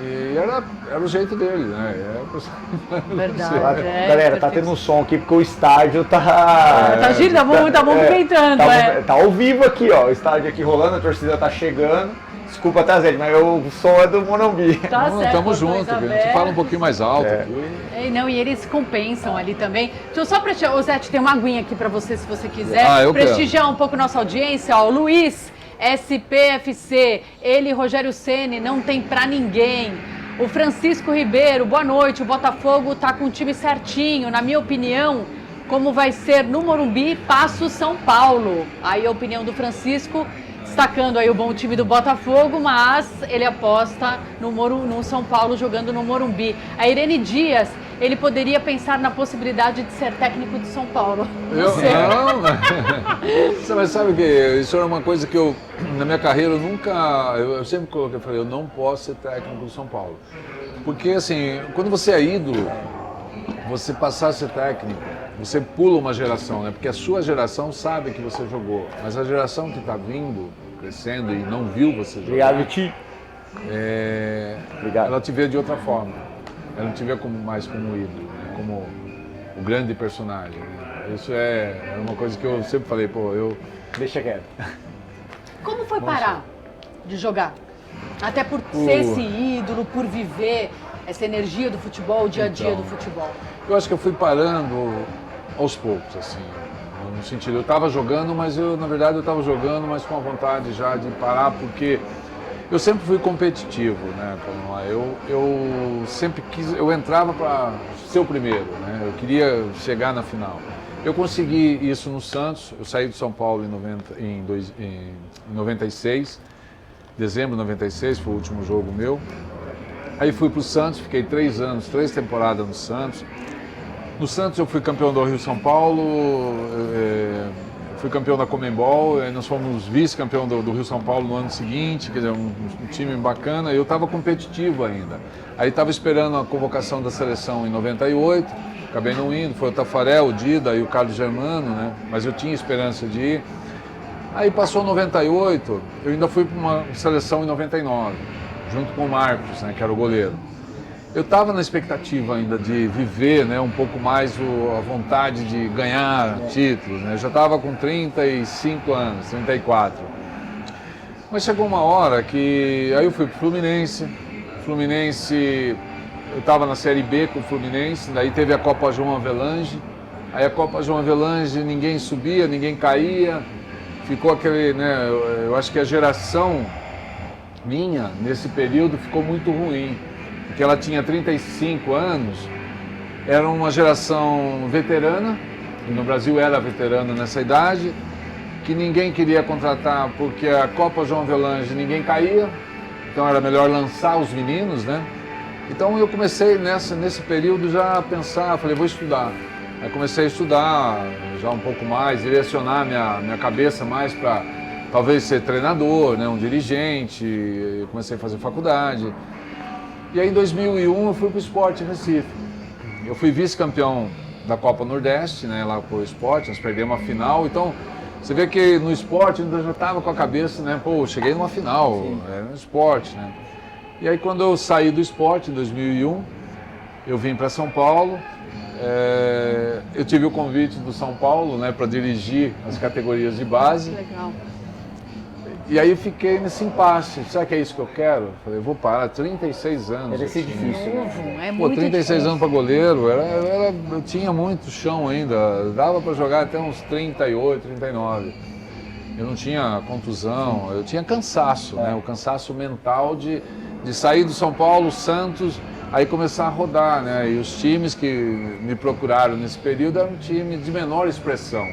E era o jeito dele, né? Verdade. Galera, tá tendo um som aqui porque o estádio tá. Tá girando, tá movimentando, Tá ao vivo aqui, ó. O estádio aqui rolando, a torcida tá chegando. Desculpa, tá, Zé, mas o som é do Morumbi. Tá Não, certo, tamo junto, a gente fala um pouquinho mais alto aqui. E eles compensam ali também. Deixa eu só prestigiar, ô Zé, tem uma aguinha aqui pra você, se você quiser. Eu prestigiar um pouco nossa audiência, ó. O Luiz, SPFC, ele, Rogério Ceni, não tem pra ninguém. O Francisco Ribeiro, boa noite. O Botafogo tá com o time certinho. Na minha opinião, como vai ser no Morumbi, Passo São Paulo. Aí a opinião do Francisco, destacando aí o bom time do Botafogo, mas ele aposta no São Paulo jogando no Morumbi. A Irene Dias, ele poderia pensar na possibilidade de ser técnico de São Paulo. Você mas sabe que isso era uma coisa que eu, na minha carreira, eu sempre coloquei, eu falei, eu não posso ser técnico do São Paulo. Porque assim, quando você é ídolo, você passar a ser técnico, você pula uma geração, né? Porque a sua geração sabe que você jogou, mas a geração que está vindo, crescendo e não viu você jogar, Obrigado, Ti. ela te vê de outra forma. Ela não te vê mais como ídolo, né? Como o grande personagem. Né? Isso é uma coisa que eu sempre falei, Deixa quieto. Como foi parar de jogar? Até por ser esse ídolo, por viver essa energia do futebol, o dia a dia do futebol. Eu acho que eu fui parando aos poucos, assim, no sentido, eu estava jogando, mas na verdade eu estava jogando, mas com a vontade já de parar, porque eu sempre fui competitivo, né? Eu sempre eu entrava para ser o primeiro, né? Eu queria chegar na final. Eu consegui isso no Santos, eu saí de São Paulo em 96, dezembro de 96, foi o último jogo meu. Aí fui para o Santos, fiquei 3 anos, 3 temporadas no Santos. No Santos eu fui campeão do Rio-São Paulo, fui campeão da Conmebol, nós fomos vice-campeão do Rio-São Paulo no ano seguinte, quer dizer, um time bacana, eu estava competitivo ainda. Aí estava esperando a convocação da seleção em 98, acabei não indo, foi o Tafarel, o Dida e o Carlos Germano, né? Mas eu tinha esperança de ir. Aí passou 98, eu ainda fui para uma seleção em 99, junto com o Marcos, né, que era o goleiro. Eu estava na expectativa ainda de viver, né, um pouco mais a vontade de ganhar títulos, né? Eu já estava com 35 anos, 34. Mas chegou uma hora que... Aí eu fui para o Fluminense. Eu estava na Série B com o Fluminense, daí teve a Copa João Avelange. Aí a Copa João Avelange, ninguém subia, ninguém caía. Ficou aquele, né, eu acho que a geração minha, nesse período, ficou muito ruim. Porque ela tinha 35 anos, era uma geração veterana, e no Brasil era veterana nessa idade, que ninguém queria contratar porque a Copa João Avelange ninguém caía, então era melhor lançar os meninos, né? Então eu comecei nesse período já a pensar, falei, vou estudar. Aí comecei a estudar já um pouco mais, direcionar minha cabeça mais para talvez ser treinador, né, um dirigente, eu comecei a fazer faculdade. E aí em 2001 eu fui para o Sport Recife. Eu fui vice-campeão da Copa Nordeste, né, lá para o Sport, nós perdemos a final. Então você vê que no Sport eu já estava com a cabeça, né, cheguei numa final, era no Sport, né. E aí quando eu saí do Sport em 2001, eu vim para São Paulo. Eu tive o convite do São Paulo, né, para dirigir as categorias de base. Legal. E aí eu fiquei nesse impasse. Será que é isso que eu quero? Falei, vou parar, 36 anos. Deve ser difícil. É Pô, muito 36 difícil. anos para goleiro, eu tinha muito chão ainda. Dava para jogar até uns 38, 39. Eu não tinha contusão, eu tinha cansaço, né? O cansaço mental de sair do São Paulo, Santos, aí começar a rodar, né? E os times que me procuraram nesse período eram times de menor expressão.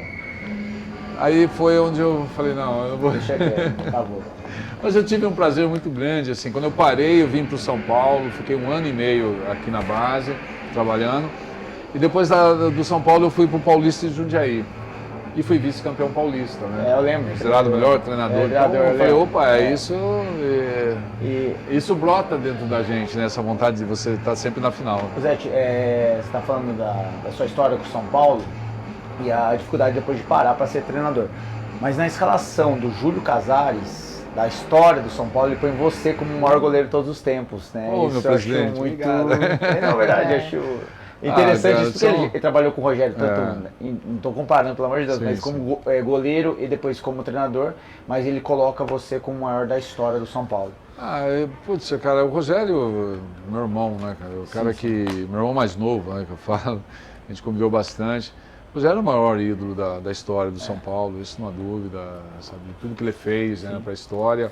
Aí foi onde eu falei, não, eu vou... Deixa quieto, acabou. Mas eu tive um prazer muito grande, assim, quando eu parei, eu vim para o São Paulo, fiquei 1 ano e meio aqui na base, trabalhando. E depois do São Paulo eu fui para o Paulista de Jundiaí. e fui vice-campeão paulista, né? Eu lembro. Considerado o melhor treinador. Então, eu falei, opa, isso brota dentro da gente, né? Essa vontade de você estar sempre na final. Zete, você está falando da sua história com o São Paulo e a dificuldade depois de parar para ser treinador. Mas na escalação do Júlio Casares, da história do São Paulo, ele põe você como o maior goleiro de todos os tempos, né? Ô, isso meu eu acho presidente, muito... obrigado. Na verdade, acho interessante cara, isso, porque ele trabalhou com o Rogério tanto, não estou comparando, pelo amor de Deus, Sim, mas como goleiro e depois como treinador, mas ele coloca você como o maior da história do São Paulo. Putz, cara, o Rogério, meu irmão, né, cara? O cara meu irmão mais novo, né, que eu falo, a gente conviveu bastante. O Rogério é o maior ídolo da história do São Paulo, isso não há dúvida, sabe? Tudo que ele fez, né, para a história.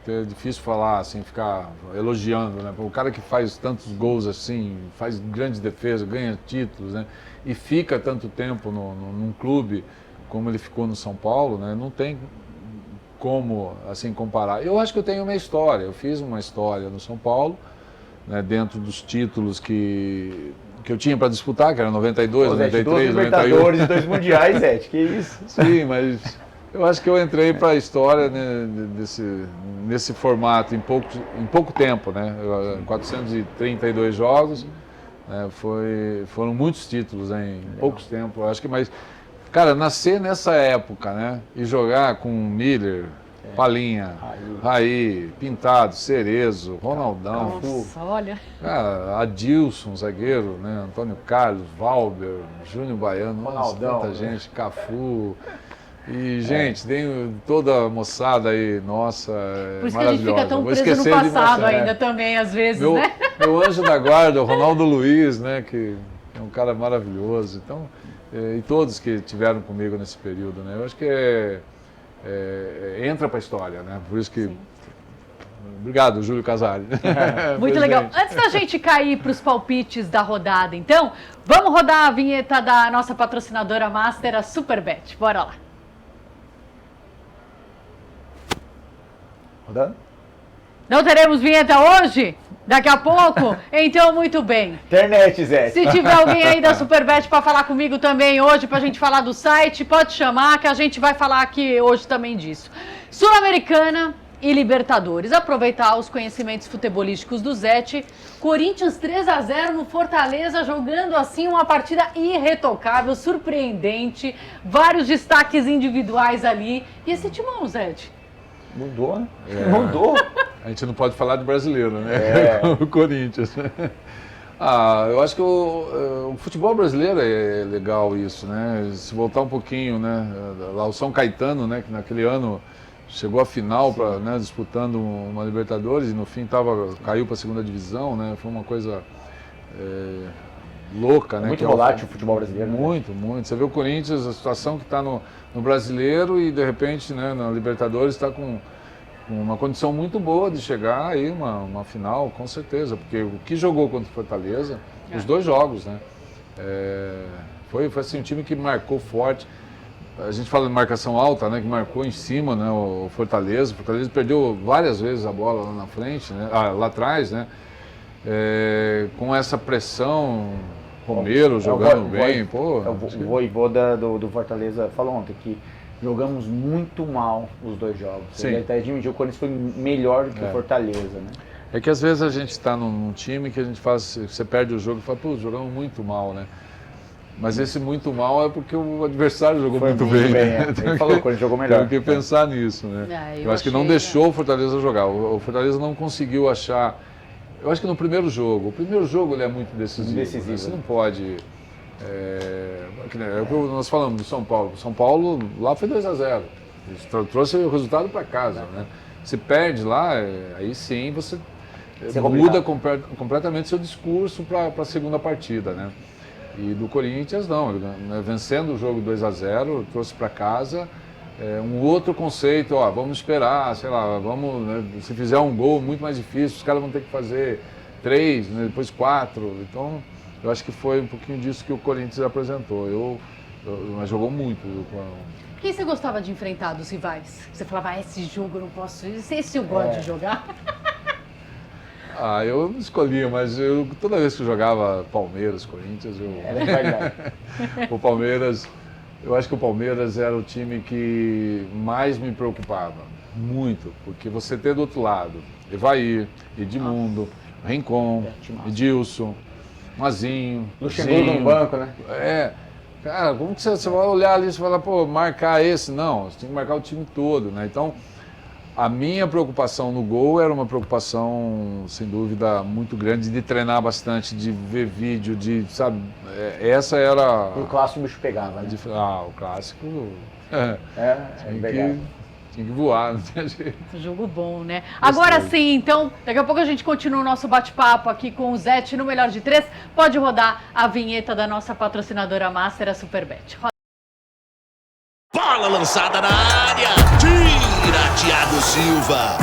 É difícil falar, assim, ficar elogiando, né? O cara que faz tantos gols assim, faz grandes defesas, ganha títulos, né? E fica tanto tempo num clube como ele ficou no São Paulo, né? Não tem como, assim, comparar. Eu acho que eu tenho uma história, eu fiz uma história no São Paulo, né? Dentro dos títulos que eu tinha para disputar, que era 92, 93, 98. Libertadores e 2 mundiais, Zete, que isso? Sim, mas eu acho que eu entrei para a história, né, nesse formato em pouco tempo, né? 432 jogos, né, foram muitos títulos, né, em poucos tempos. Eu acho que, mas, cara, nascer nessa época, né, e jogar com Miller, Palinha, Raí, Pintado, Cerezo, Ronaldão, Nossa, olha. Cara, Adilson, zagueiro, né, Antônio Carlos, Valber, Júnior Baiano, Ronaldão, tanta gente, Cafu. E, gente, tem toda a moçada aí, nossa, Por isso que a gente fica tão Vou preso no esquecer de passado você, ainda também, às vezes, meu, né? meu anjo da guarda, o Ronaldo Luiz, né, que é um cara maravilhoso. Então, e todos que tiveram comigo nesse período, né, eu acho que entra para a história, né, por isso que... Sim. Obrigado, Júlio Casares. Muito legal. Antes da gente cair para os palpites da rodada, então, vamos rodar a vinheta da nossa patrocinadora Master, a Superbet. Bora lá. Rodando? Não teremos vinheta hoje? Daqui a pouco? Então, muito bem. Internet, Zé. Se tiver alguém aí da Superbet para falar comigo também hoje, para a gente falar do site, pode chamar que a gente vai falar aqui hoje também disso. Sul-Americana e Libertadores. Aproveitar os conhecimentos futebolísticos do Zete. Corinthians 3-0 no Fortaleza, jogando assim uma partida irretocável, surpreendente. Vários destaques individuais ali. E esse timão, Zete? Mudou, né? Mudou. A gente não pode falar de brasileiro, né? O Corinthians. Eu acho que o futebol brasileiro é legal isso, né? Se voltar um pouquinho, né? Lá o São Caetano, né? Que naquele ano chegou à final, né? Disputando uma Libertadores e no fim caiu para a segunda divisão, né? Foi uma coisa louca, né? Muito volátil o futebol brasileiro. Muito, muito. Você vê o Corinthians, a situação que está no brasileiro e de repente, né? Na Libertadores está com uma condição muito boa de chegar aí uma final, com certeza, porque o que jogou contra o Fortaleza, os 2 jogos, né? Foi assim, um time que marcou forte. A gente fala de marcação alta, né? Que marcou em cima, né? O Fortaleza. O Fortaleza perdeu várias vezes a bola lá na frente, né? Lá atrás, né? Com essa pressão, Romero jogando bem, pô. O Voivoda do Fortaleza falou ontem que jogamos muito mal os 2 jogos. Sim. Ele até admitiu que o Corinthians foi melhor do que o Fortaleza, né? É que às vezes a gente está num time que a gente você perde o jogo e fala, pô, jogamos muito mal, né? Mas esse muito mal é porque o adversário jogou muito bem. Né? Ele falou que ele jogou melhor. Tem que pensar nisso, né? Eu acho que não deixou o Fortaleza jogar. O Fortaleza não conseguiu achar... Eu acho que no primeiro jogo, o primeiro jogo ele é muito decisivo. Né? Você não pode... É o que nós falamos do São Paulo. O São Paulo lá foi 2-0. Trouxe o resultado para casa, né? Se perde lá, aí sim você muda completamente seu discurso para a segunda partida, né? E do Corinthians não, né? Vencendo o jogo 2-0, trouxe para casa um outro conceito, vamos esperar, sei lá, vamos, né? Se fizer um gol muito mais difícil, os caras vão ter que fazer 3, né? Depois 4, então eu acho que foi um pouquinho disso que o Corinthians apresentou, mas jogou muito. Quem você gostava de enfrentar dos rivais? Você falava, esse jogo eu não posso, esse eu gosto de jogar. Eu não escolhia, mas toda vez que eu jogava Palmeiras, Corinthians, Era verdade. o Palmeiras, eu acho que o Palmeiras era o time que mais me preocupava, muito, porque você ter do outro lado Evair, Edmundo, Rincon, Edilson, Mazinho, Luxemburgo no banco, né? Cara, como que você vai olhar ali e falar, pô, marcar esse? Não, você tem que marcar o time todo, né? Então, a minha preocupação no gol era uma preocupação, sem dúvida, muito grande, de treinar bastante, de ver vídeo, essa era... O clássico o bicho pegava, né? O clássico... Verdade. Tinha que voar, não tinha jeito. Jogo bom, né? Agora sim, então, daqui a pouco a gente continua o nosso bate-papo aqui com o Zete no Melhor de Três. Pode rodar a vinheta da nossa patrocinadora Master, a Superbet. Bola lançada na área. Tira Thiago Silva.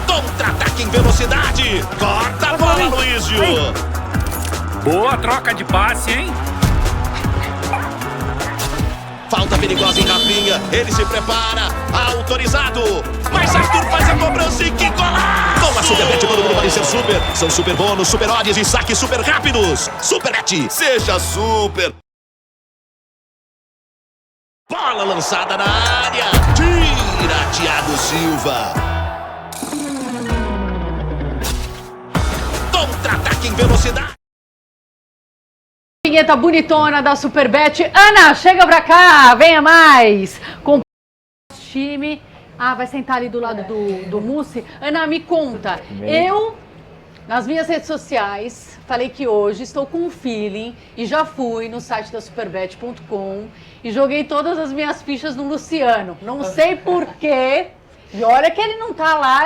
Contra-ataque em velocidade. Corta a bola, Luísio. Boa troca de passe, hein? Falta perigosa em Rafinha. Ele se prepara. Autorizado. Mas Arthur faz a cobrança e que golaço! Com a Superbet, todo mundo pode ser super. São super bônus, super odds e saques super rápidos. Superbet, seja super. Bola lançada na área. Tira Thiago Silva. Contra-ataque em velocidade. Vinheta bonitona da Superbet. Ana, chega pra cá, venha mais. Com o time. Vai sentar ali do lado do Mussi. Ana, me conta. Eu, nas minhas redes sociais, falei que hoje estou com um feeling e já fui no site da superbet.com e joguei todas as minhas fichas no Luciano. Não sei porquê. E olha que ele não tá lá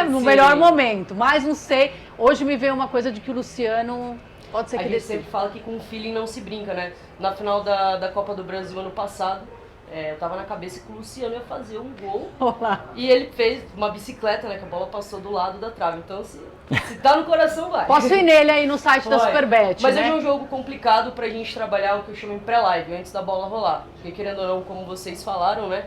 no melhor momento. Mas não sei. Hoje me veio uma coisa de que o Luciano... Pode ser que a gente sempre fala que com o feeling não se brinca, né? Na final da Copa do Brasil ano passado, eu tava na cabeça que o Luciano ia fazer um gol. Olá. E ele fez uma bicicleta, né? Que a bola passou do lado da trave. Então, se tá no coração, vai. Posso ir nele aí no site da Superbet, Mas né? hoje é um jogo complicado pra gente trabalhar o que eu chamo em pré-live, antes da bola rolar. Porque querendo ou não, como vocês falaram, né?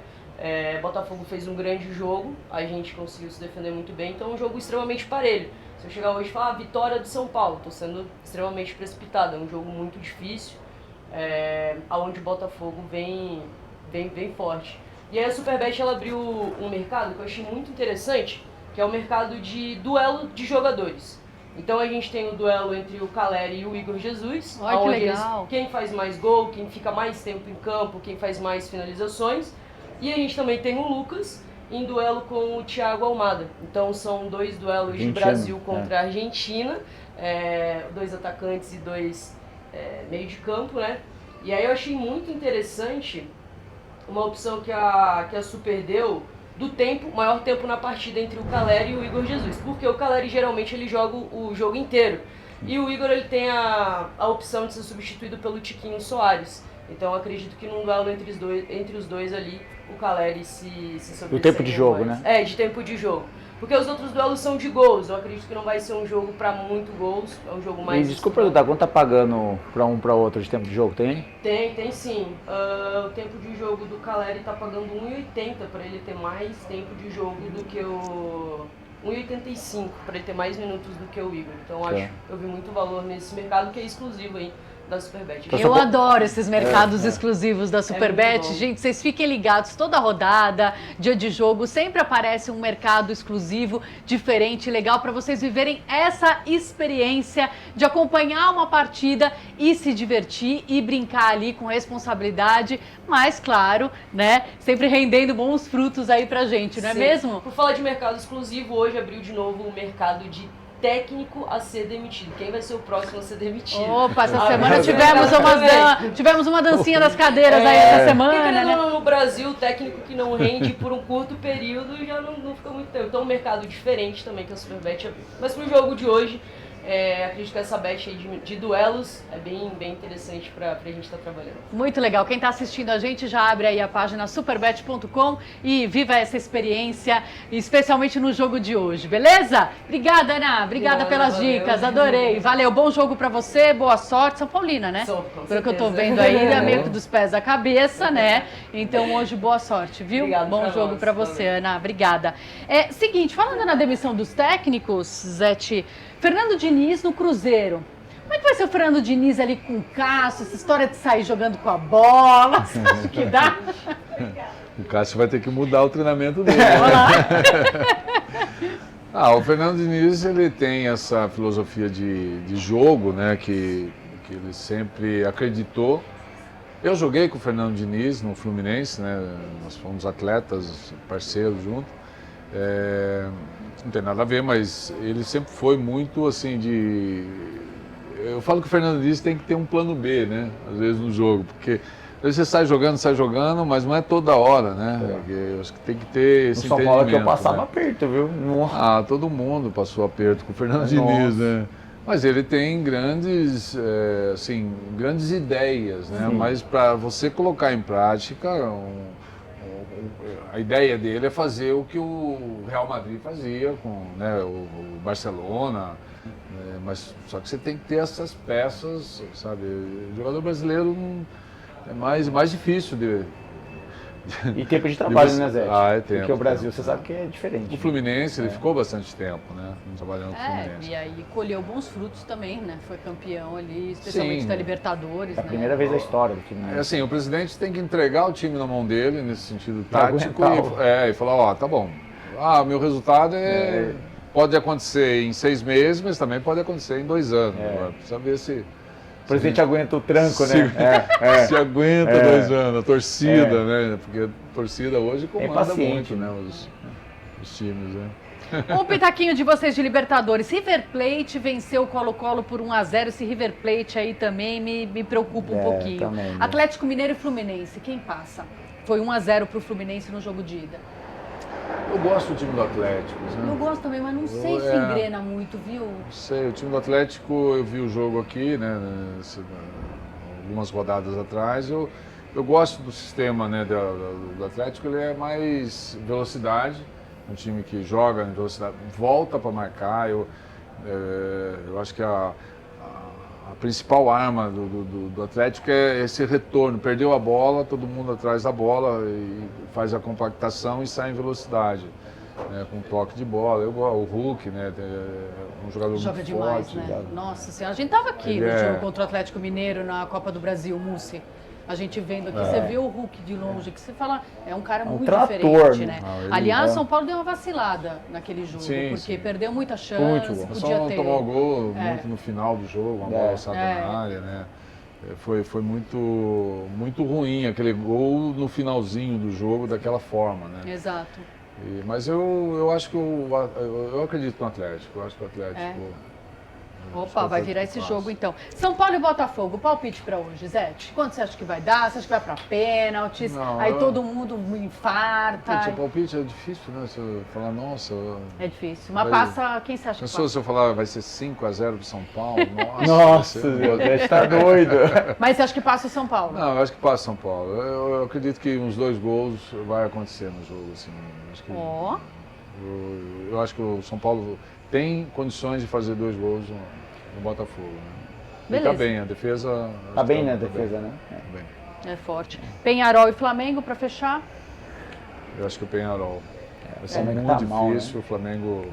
Botafogo fez um grande jogo, a gente conseguiu se defender muito bem, então é um jogo extremamente parelho. Se eu chegar hoje e falar vitória do São Paulo, estou sendo extremamente precipitado, é um jogo muito difícil, onde o Botafogo vem forte. E aí a Superbet ela abriu um mercado que eu achei muito interessante, que é o mercado de duelo de jogadores. Então a gente tem o duelo entre o Caleri e o Igor Jesus, Olha que legal. quem faz mais gol, quem fica mais tempo em campo, quem faz mais finalizações. E a gente também tem o Lucas em duelo com o Thiago Almada. Então são dois duelos de Brasil contra a Argentina, dois atacantes e dois meio de campo, né? E aí eu achei muito interessante uma opção que a Super deu do maior tempo na partida entre o Caleri e o Igor Jesus. Porque o Caleri geralmente ele joga o jogo inteiro. E o Igor ele tem a opção de ser substituído pelo Tiquinho Soares. Então eu acredito que num duelo entre os dois ali, o Caleri se sobressai. Do tempo de jogo, mais. né? De tempo de jogo. Porque os outros duelos são de gols. Eu acredito que não vai ser um jogo pra muito gols. É um jogo mais... E desculpa perguntar, quanto tá pagando pra um pra outro de tempo de jogo? Tem? Tem sim. O tempo de jogo do Caleri tá pagando 1,80 pra ele ter mais tempo de jogo do que o... 1,85 pra ele ter mais minutos do que o Igor. Então eu vi muito valor nesse mercado que é exclusivo aí da Superbet. Eu adoro esses mercados exclusivos da Superbet. Gente, vocês fiquem ligados, toda rodada, dia de jogo, sempre aparece um mercado exclusivo, diferente, legal, para vocês viverem essa experiência de acompanhar uma partida e se divertir e brincar ali com responsabilidade, mas claro, né, sempre rendendo bons frutos aí pra gente, não é mesmo? Por falar de mercado exclusivo, hoje abriu de novo o mercado de técnico a ser demitido. Quem vai ser o próximo a ser demitido? Opa, essa semana tivemos uma dancinha das cadeiras aí essa semana, porque, né? No Brasil, o técnico que não rende por um curto período já não fica muito tempo. Então, um mercado diferente também que a Superbet abriu. Mas pro jogo de hoje, Acredito que essa bet aí de duelos é bem interessante pra gente estar trabalhando. Muito legal. Quem está assistindo a gente já abre aí a página superbet.com e viva essa experiência, especialmente no jogo de hoje, beleza? Obrigada, Ana. Obrigada pelas dicas. Adorei. Valeu. Bom jogo para você. Boa sorte. São Paulina, né? Pelo que eu tô vendo aí, é meio que dos pés à cabeça, né? Então hoje boa sorte, viu? Obrigado Bom pra jogo nós, para você, também. Ana. Obrigada. Seguinte, falando na demissão dos técnicos, Zete, Fernando Diniz no Cruzeiro. Como é que vai ser o Fernando Diniz ali com o Cássio, essa história de sair jogando com a bola? Você acha que dá? O Cássio vai ter que mudar o treinamento dele. O Fernando Diniz, ele tem essa filosofia de jogo, né, que ele sempre acreditou. Eu joguei com o Fernando Diniz no Fluminense, né, nós fomos atletas, parceiros juntos. Não tem nada a ver, mas ele sempre foi muito assim Eu falo que o Fernando Diniz tem que ter um plano B, né? Às vezes no jogo, porque às vezes você sai jogando, mas não é toda hora, né? Eu acho que tem que ter esse entendimento. No São Paulo que eu passava né? aperto, viu? Todo mundo passou aperto com o Fernando Diniz, né? Mas ele tem grandes ideias, né? Sim. Mas para você colocar em prática, a ideia dele é fazer o que o Real Madrid fazia com, né, o Barcelona, mas só que você tem que ter essas peças, sabe? O jogador brasileiro é mais difícil de... E tempo de trabalho, né, Zé? É tempo. Porque o Brasil, você sabe que é diferente. O Fluminense, ele ficou bastante tempo, né? Trabalhando com o Fluminense. E aí colheu bons frutos também, né? Foi campeão ali, especialmente Sim. da Libertadores, É a primeira vez da história do time. Assim, o presidente tem que entregar o time na mão dele, nesse sentido tático, e falar, tá bom, meu resultado pode acontecer em 6 meses, mas também pode acontecer em 2 anos. Agora, precisa ver se... O presidente aguenta o tranco, se, né? Se aguenta 2 anos, a torcida, né? Porque a torcida hoje comanda muito, né? Os times, né? Um pitaquinho de vocês de Libertadores. River Plate venceu o Colo-Colo por 1-0. Esse River Plate aí também me preocupa um pouquinho. Também, né? Atlético Mineiro e Fluminense, quem passa? Foi 1-0 pro Fluminense no jogo de ida. Eu gosto do time do Atlético. Né? Eu gosto também, mas não sei se engrena muito, viu? Não sei, o time do Atlético, eu vi o jogo aqui, né? Algumas rodadas atrás. Eu gosto do sistema, né, do Atlético, ele é mais velocidade. Um time que joga em velocidade, volta para marcar. Eu acho que a principal arma do Atlético é esse retorno. Perdeu a bola, todo mundo atrás da bola e faz a compactação e sai em velocidade, né, com toque de bola. O Hulk, né, é um jogador Joga muito demais, forte. né? Nossa Senhora, a gente tava aqui no jogo contra o Atlético Mineiro na Copa do Brasil, Mussi. A gente vendo aqui, você vê o Hulk de longe, que você fala, é um cara muito diferente, né? Aliás, São Paulo deu uma vacilada naquele jogo, porque perdeu muita chance, podia ter... Tomou gol muito no final do jogo, uma bola alçada na área, né? Foi muito ruim aquele gol no finalzinho do jogo daquela forma, né? Exato. Mas eu acho que eu acredito no Atlético, eu acho que o Atlético... Opa, vai virar esse jogo então. São Paulo e Botafogo, palpite pra hoje, Zete? Quanto você acha que vai dar? Você acha que vai pra pênaltis? Aí todo mundo infarta. O palpite é difícil, né? Você falar, nossa... É difícil. Mas passa, quem você acha que passa? Se eu falar vai ser 5-0 pro São Paulo, nossa, Zete, tá doido. Mas você acha que passa o São Paulo? Não, eu acho que passa o São Paulo. Eu acredito que uns 2 gols vai acontecer no jogo, assim. Eu acho que o São Paulo tem condições de fazer 2 gols no Botafogo. Né? E tá bem, a defesa... Tá bem, né, a defesa, né? É forte. Penharol e Flamengo para fechar? Eu acho que o Penharol. Vai ser muito difícil mal, né? o Flamengo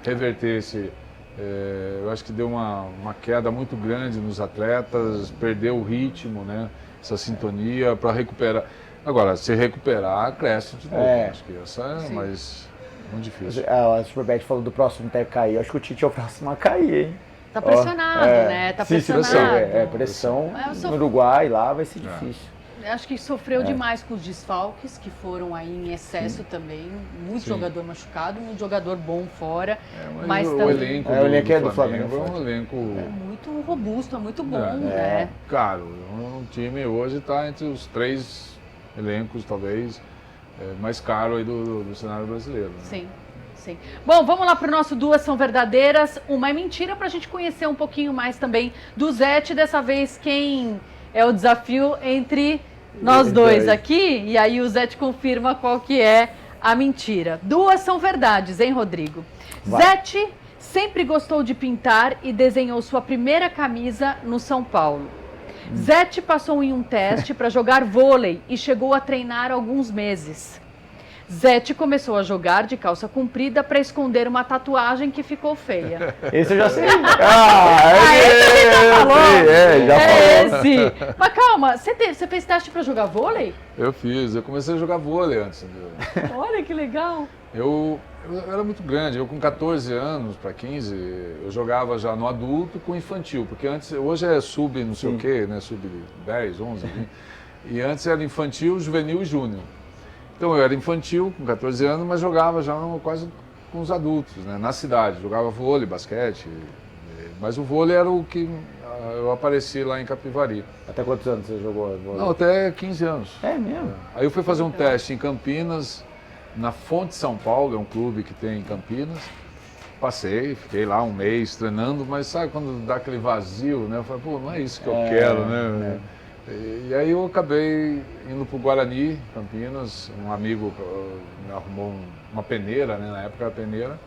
reverter esse... eu acho que deu uma queda muito grande nos atletas, perdeu o ritmo, né? Essa sintonia para recuperar. Agora, se recuperar, cresce de novo. Acho que essa é mais... Muito difícil. A Superbet falou do próximo até cair. Eu acho que o Tite é o próximo a cair, hein? Tá pressionado, né? Tá pressionado. Pressão no Uruguai, lá vai ser difícil. Acho que sofreu demais com os desfalques, que foram aí em excesso também. Muito jogador machucado, muito jogador bom fora. Mas o também... elenco do Flamengo é um elenco... muito robusto, é muito bom, né? Caro. O time hoje está entre os 3 elencos, talvez, mais caro aí do cenário brasileiro. Né? Sim. sim. Bom, vamos lá para o nosso Duas São Verdadeiras, uma é mentira, para a gente conhecer um pouquinho mais também do Zete. Dessa vez, quem é o desafio entre nós dois aqui, e aí o Zete confirma qual que é a mentira. Duas são verdades, hein, Rodrigo? Vai. Zete sempre gostou de pintar e desenhou sua primeira camisa no São Paulo. Zete passou em um teste para jogar vôlei e chegou a treinar alguns meses. Zete começou a jogar de calça comprida para esconder uma tatuagem que ficou feia. Esse eu já sei. Esse já falou. Já falou. Esse. Mas calma, você fez teste para jogar vôlei? Eu fiz, eu comecei a jogar vôlei antes. Olha que legal. Eu era muito grande, eu com 14 anos para 15, eu jogava já no adulto com infantil, porque hoje é sub não sei o quê, né, sub 10, 11, 20, e antes era infantil, juvenil e júnior. Então eu era infantil com 14 anos, mas jogava já quase com os adultos, né, na cidade, jogava vôlei, basquete, mas o vôlei era o que eu apareci lá em Capivari. Até quantos anos você jogou? Não, até 15 anos. É mesmo? Aí eu fui fazer um teste em Campinas, na Fonte São Paulo, é um clube que tem em Campinas. Passei, fiquei lá um mês treinando, mas sabe quando dá aquele vazio, né? Eu falei, pô, não é isso que eu quero, né? E aí eu acabei indo pro Guarani, Campinas, um amigo me arrumou uma peneira, né? Na época era peneira,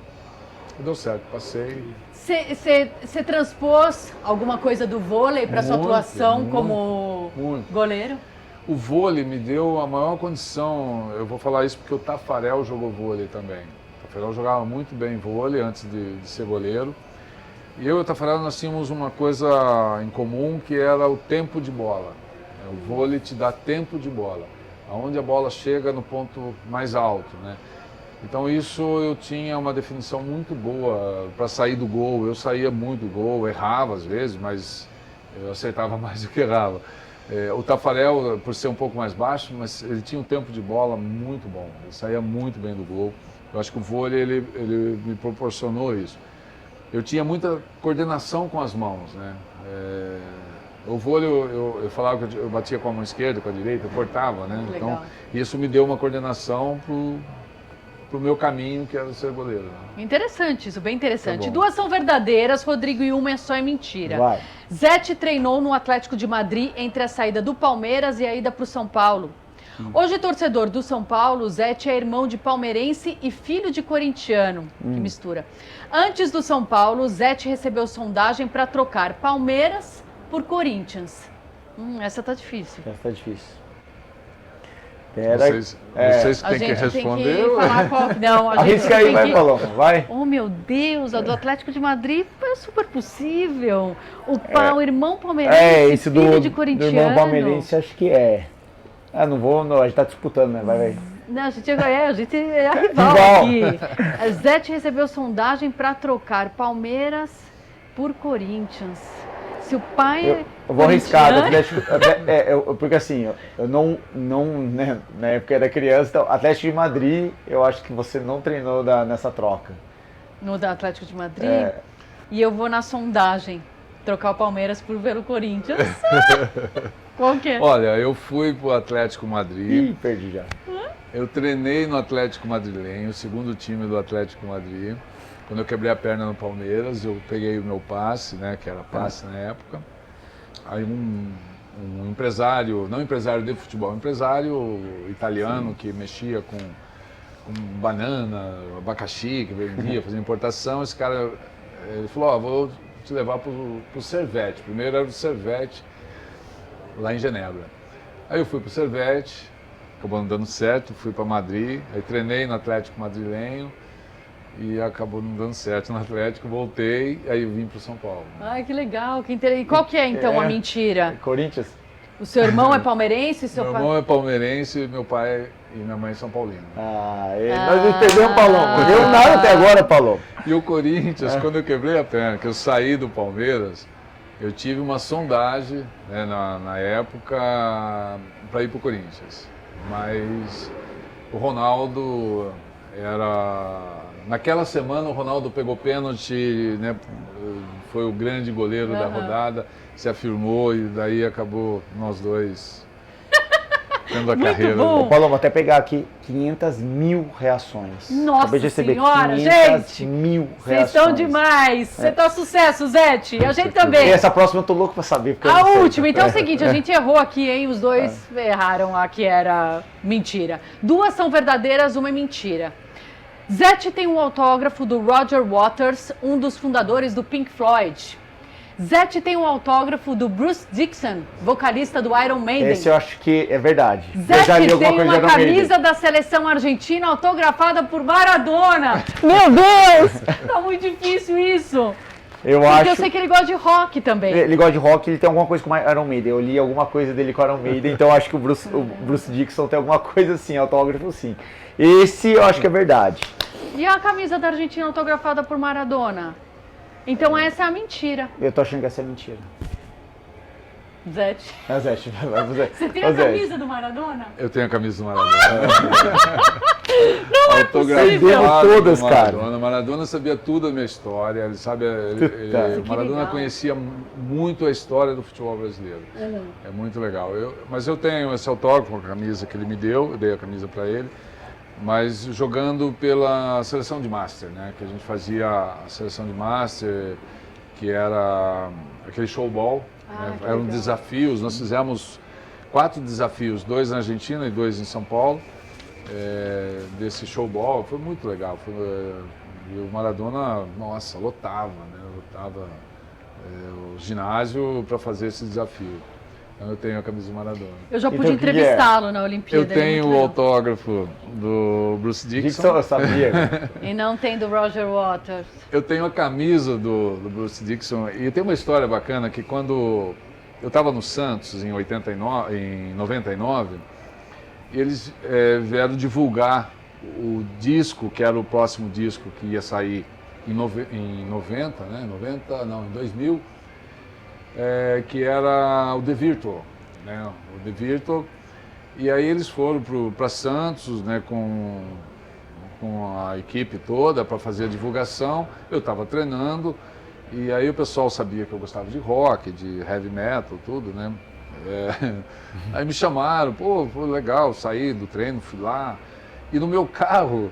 e deu certo, passei. Você transpôs alguma coisa do vôlei para sua atuação como goleiro? O vôlei me deu a maior condição, eu vou falar isso porque o Tafarel jogou vôlei também. O Tafarel jogava muito bem vôlei antes de ser goleiro. E eu e o Tafarel nós tínhamos uma coisa em comum que era o tempo de bola. O vôlei te dá tempo de bola, aonde a bola chega no ponto mais alto, né? Então isso eu tinha uma definição muito boa para sair do gol. Eu saía muito do gol, errava às vezes, mas eu acertava mais do que errava. O Tafarel, por ser um pouco mais baixo, mas ele tinha um tempo de bola muito bom, ele saía muito bem do gol. Eu acho que o vôlei ele me proporcionou isso. Eu tinha muita coordenação com as mãos, né? O vôlei eu falava que eu batia com a mão esquerda, com a direita, eu cortava, né? Legal. Então isso me deu uma coordenação pro meu caminho, que era ser goleiro. Né? Interessante isso, bem interessante. Tá bom. Duas são verdadeiras, Rodrigo, e uma é só mentira. Vai. Zete treinou no Atlético de Madrid entre a saída do Palmeiras e a ida para o São Paulo. Hoje, torcedor do São Paulo, Zete é irmão de palmeirense e filho de corintiano. Que mistura. Antes do São Paulo, Zete recebeu sondagem para trocar Palmeiras por Corinthians. Essa tá difícil. Essa tá difícil. Vocês A têm que gente responder. tem que falar qual... Não, a gente Arrisca aí, tem vai, que... Paloma, vai. Oh, meu Deus, a do Atlético de Madrid é super possível. O irmão palmeirense, Esse filho de do corintiano. irmão palmeirense, acho que é. Não vou, não, a gente tá disputando, né? Vai. Não, a gente é a rival Rival. aqui. A Zete recebeu sondagem para trocar Palmeiras por Corinthians. Se o pai Eu vou arriscar, corintiano- Atlético, porque assim, eu não né, na época era criança, então, Atlético de Madrid, eu acho que você não treinou nessa troca. no da Atlético de Madrid, e eu vou na sondagem trocar o Palmeiras por ver o Corinthians. Qual que é? Olha, eu fui pro Atlético Madrid. Ih, perdi já. Eu treinei no Atlético Madrilenho, o segundo time do Atlético Madrid. Quando eu quebrei a perna no Palmeiras, eu peguei o meu passe, né, que era passe na época. Aí um empresário, não empresário de futebol, um empresário italiano que mexia com banana, abacaxi, que vendia, fazia importação. Esse cara, ele falou, vou te levar pro Servette. Primeiro era o Servette, lá em Genebra. Aí eu fui pro Servette, acabou não dando certo, fui para Madrid, aí treinei no Atlético Madrilenho e acabou não dando certo no Atlético, voltei, aí eu vim para São Paulo. Ai, que legal, que interessante. E qual que é, então, a mentira? Corinthians? O seu irmão é palmeirense? Seu Meu pai... irmão é palmeirense, meu pai e minha mãe são paulinos. Nós perdemos o Paloma. Não deu nada até agora, Paloma. E o Corinthians, quando eu quebrei a perna, que eu saí do Palmeiras, eu tive uma sondagem, né, na época para ir para o Corinthians. Mas o Ronaldo era... Naquela semana o Ronaldo pegou pênalti, né, foi o grande goleiro da rodada, se afirmou e daí acabou nós dois tendo a Muito carreira. bom. Ô, Paulo, vou até pegar aqui 500 mil reações. Nossa Acabei de receber Senhora, 500 gente! mil Vocês reações. estão demais! Você tá sucesso, Zete! A gente também! E essa próxima eu tô louco pra saber. Porque eu A não sei. última, então é o seguinte, a gente errou aqui, hein? Os dois erraram a que era mentira. 2 são verdadeiras, uma é mentira. Zete tem um autógrafo do Roger Waters, um dos fundadores do Pink Floyd. Zete tem um autógrafo do Bruce Dickinson, vocalista do Iron Maiden. Esse eu acho que é verdade. Eu Zete já li alguma tem coisa uma de Iron Maiden. camisa da seleção argentina autografada por Maradona. Meu Deus! Tá muito difícil isso. Eu Porque acho. eu sei que ele gosta de rock também. Ele gosta de rock, ele tem alguma coisa com o Iron Maiden. Eu li alguma coisa dele com o Iron Maiden, então eu acho que o Bruce Dickinson tem alguma coisa assim, autógrafo sim. Esse eu acho que é verdade. E a camisa da Argentina autografada por Maradona? Então essa é a mentira. Eu tô achando que essa é mentira. Zete. É, Zé, vai você. Você tem a camisa do Maradona? Eu tenho a camisa do Maradona. Não é possível. Todas, do cara. Maradona. Maradona sabia tudo da minha história. Ele sabe. Que Maradona legal. conhecia muito a história do futebol brasileiro. É muito legal. Mas eu tenho esse autógrafo com a camisa que ele me deu. Eu dei a camisa para ele. Mas jogando pela seleção de Master, né? Que a gente fazia a seleção de Master, que era aquele showball. Né? Que Eram legal. desafios. Nós fizemos 4 desafios, 2 na Argentina e 2 em São Paulo. Desse showball, foi muito legal. E o Maradona, nossa, lotava, né? Lotava o ginásio para fazer esse desafio. Então eu tenho a camisa do Maradona. Eu já Então, pude o que é? entrevistá-lo na Olimpíada. Eu ele é tenho muito o legal. autógrafo do Bruce Dickinson Dickinson. eu sabia. Né? E não tem do Roger Waters. Eu tenho a camisa do Bruce Dickinson. E tem uma história bacana que quando eu estava no Santos em 99, eles vieram divulgar o disco, que era o próximo disco que ia sair em 90, né? 90, não, em 2000, que era o The Virtual, né? O The Virtual. E aí eles foram para Santos, né, com a equipe toda para fazer a divulgação. Eu estava treinando e aí o pessoal sabia que eu gostava de rock, de heavy metal, tudo, né? Aí me chamaram, pô, foi legal, saí do treino, fui lá. E no meu carro,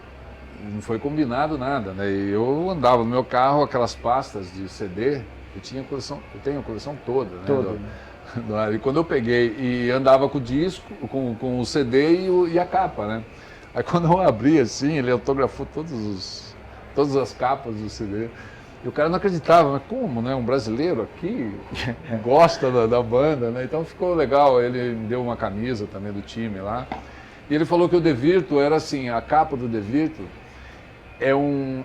não foi combinado nada, né? E eu andava no meu carro, aquelas pastas de CD, eu tenho a coleção toda, né? E quando eu peguei e andava com o disco, com o CD e a capa, né? Aí quando eu abri assim, ele autografou todas as capas do CD. E o cara não acreditava, mas como, né? Um brasileiro aqui gosta da banda, né? Então ficou legal, ele me deu uma camisa também do time lá. E ele falou que o The Virtual era assim, a capa do The Virtual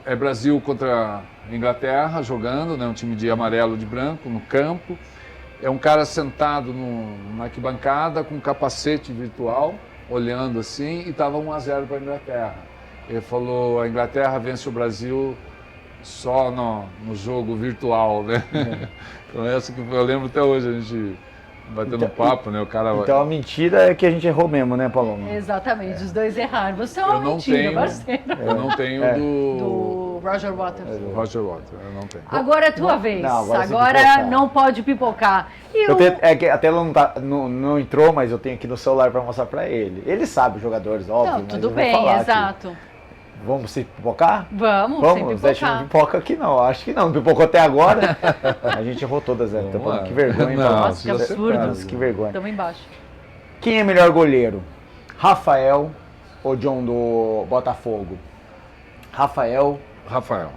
é Brasil contra a Inglaterra jogando, né? Um time de amarelo e de branco no campo. É um cara sentado na arquibancada com um capacete virtual, olhando assim, e estava 1-0 para a Inglaterra. Ele falou, a Inglaterra vence o Brasil só no jogo virtual, né? Então essa que eu lembro até hoje, a gente batendo papo, né? O cara... Então a mentira é que a gente errou mesmo, né, Paloma? Exatamente, os dois erraram. Você é uma Eu não mentira, tenho, parceiro. eu não tenho Do Roger Waters. do Roger Waters, eu não tenho. Agora é tua vez. Não, agora você Agora pipocar. não pode pipocar. E Eu o... tenho, que a tela não entrou, mas eu tenho aqui no celular para mostrar para ele. Ele sabe os jogadores, óbvio. Não, mas tudo eu vou bem, falar aqui. exato. Vamos se pipocar? Vamos, sem Vamos, Zé, não pipocar. pipoca aqui não, acho que não pipocou até agora. A gente errou todas, Zé. Então, lá. que vergonha, hein, Não, Paloma? Nossa, que absurdo. Nossa, que vergonha. Estamos embaixo. Quem é melhor goleiro? Rafael ou John do Botafogo? Rafael. Rafael.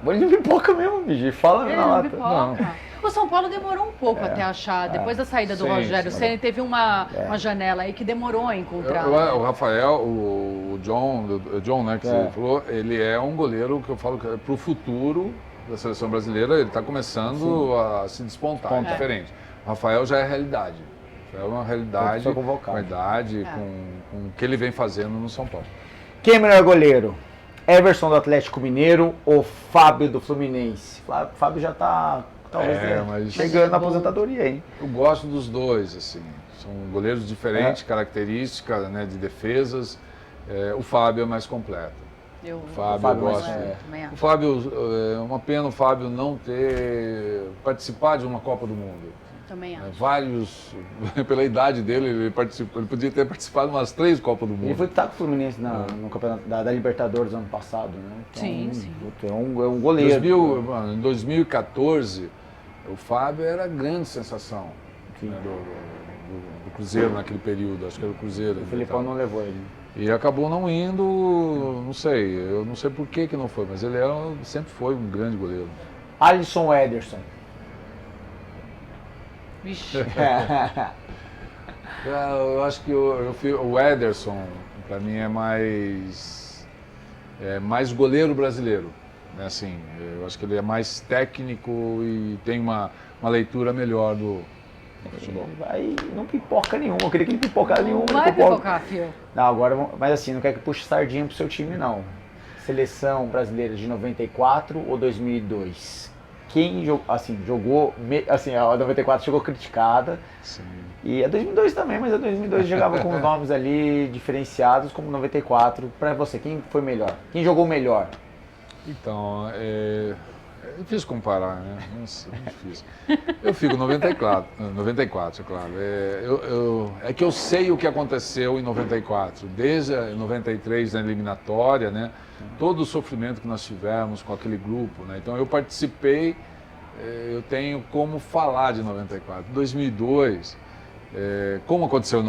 Ele não pipoca mesmo, bicho. Fala na Não lata. pipoca. O São Paulo demorou um pouco até achar. Depois da saída do Sim, Rogério sim. Ceni teve uma janela aí que demorou a encontrar. O Rafael, o John, né, que você falou, ele é um goleiro que eu falo que é pro futuro da seleção brasileira, ele está começando a se despontar, é diferente. O Rafael já é realidade. É uma realidade Foi convocado. com a idade, com o que ele vem fazendo no São Paulo. Quem é melhor goleiro? Everson do Atlético Mineiro ou Fábio do Fluminense? Fábio já tá, talvez, mas- chegando na Bom. aposentadoria, hein? Eu gosto dos dois, assim. São goleiros diferentes, características, né, de defesas. O Fábio é mais completo. Eu Fábio, Fábio, eu gosto. também O acho. Fábio, é uma pena o Fábio não ter participado de uma Copa do Mundo. Também acho. Vários, pela idade dele, ele podia ter participado de umas 3 Copas do Mundo. Ele foi destaque do Fluminense no campeonato da Libertadores ano passado, né? Então, Sim. É um goleiro. Em 2014, o Fábio era a grande sensação do Cruzeiro naquele período. Acho que era o Cruzeiro. O Felipão não levou ele. E acabou não indo, eu não sei por que não foi, mas ele sempre foi um grande goleiro. Alisson Ederson. Vixe. Eu acho que o Ederson, para mim, é mais goleiro brasileiro. Né? Assim, eu acho que ele é mais técnico e tem uma leitura melhor do futebol. Aí não pipoca nenhuma, eu queria que ele pipocasse nenhuma. Não vai pipocar, filho. Não, agora, mas assim, não quer que puxe sardinha pro seu time, não. Seleção brasileira de 94 ou 2002? Quem jogou, a 94 chegou criticada. Sim. E a 2002 também, mas a 2002 jogava com os nomes ali diferenciados, como 94. Pra você, quem foi melhor? Quem jogou melhor? Então, é difícil comparar, né? Nossa, é difícil. Eu fico 94, é claro. É que eu sei o que aconteceu em 94, desde 93 na eliminatória, né? Todo o sofrimento que nós tivemos com aquele grupo, né? Então eu participei, eu tenho como falar de 94. 2002, como aconteceu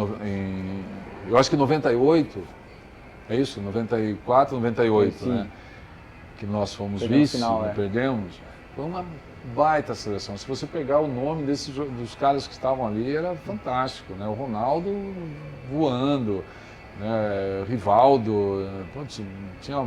eu acho que 98, é isso? 94, 98, Sim. né? Que nós fomos Perdemos vice, final, perdemos. Foi uma baita seleção. Se você pegar o nome dos caras que estavam ali, era fantástico, né? O Ronaldo voando, né? Rivaldo, putz, tinha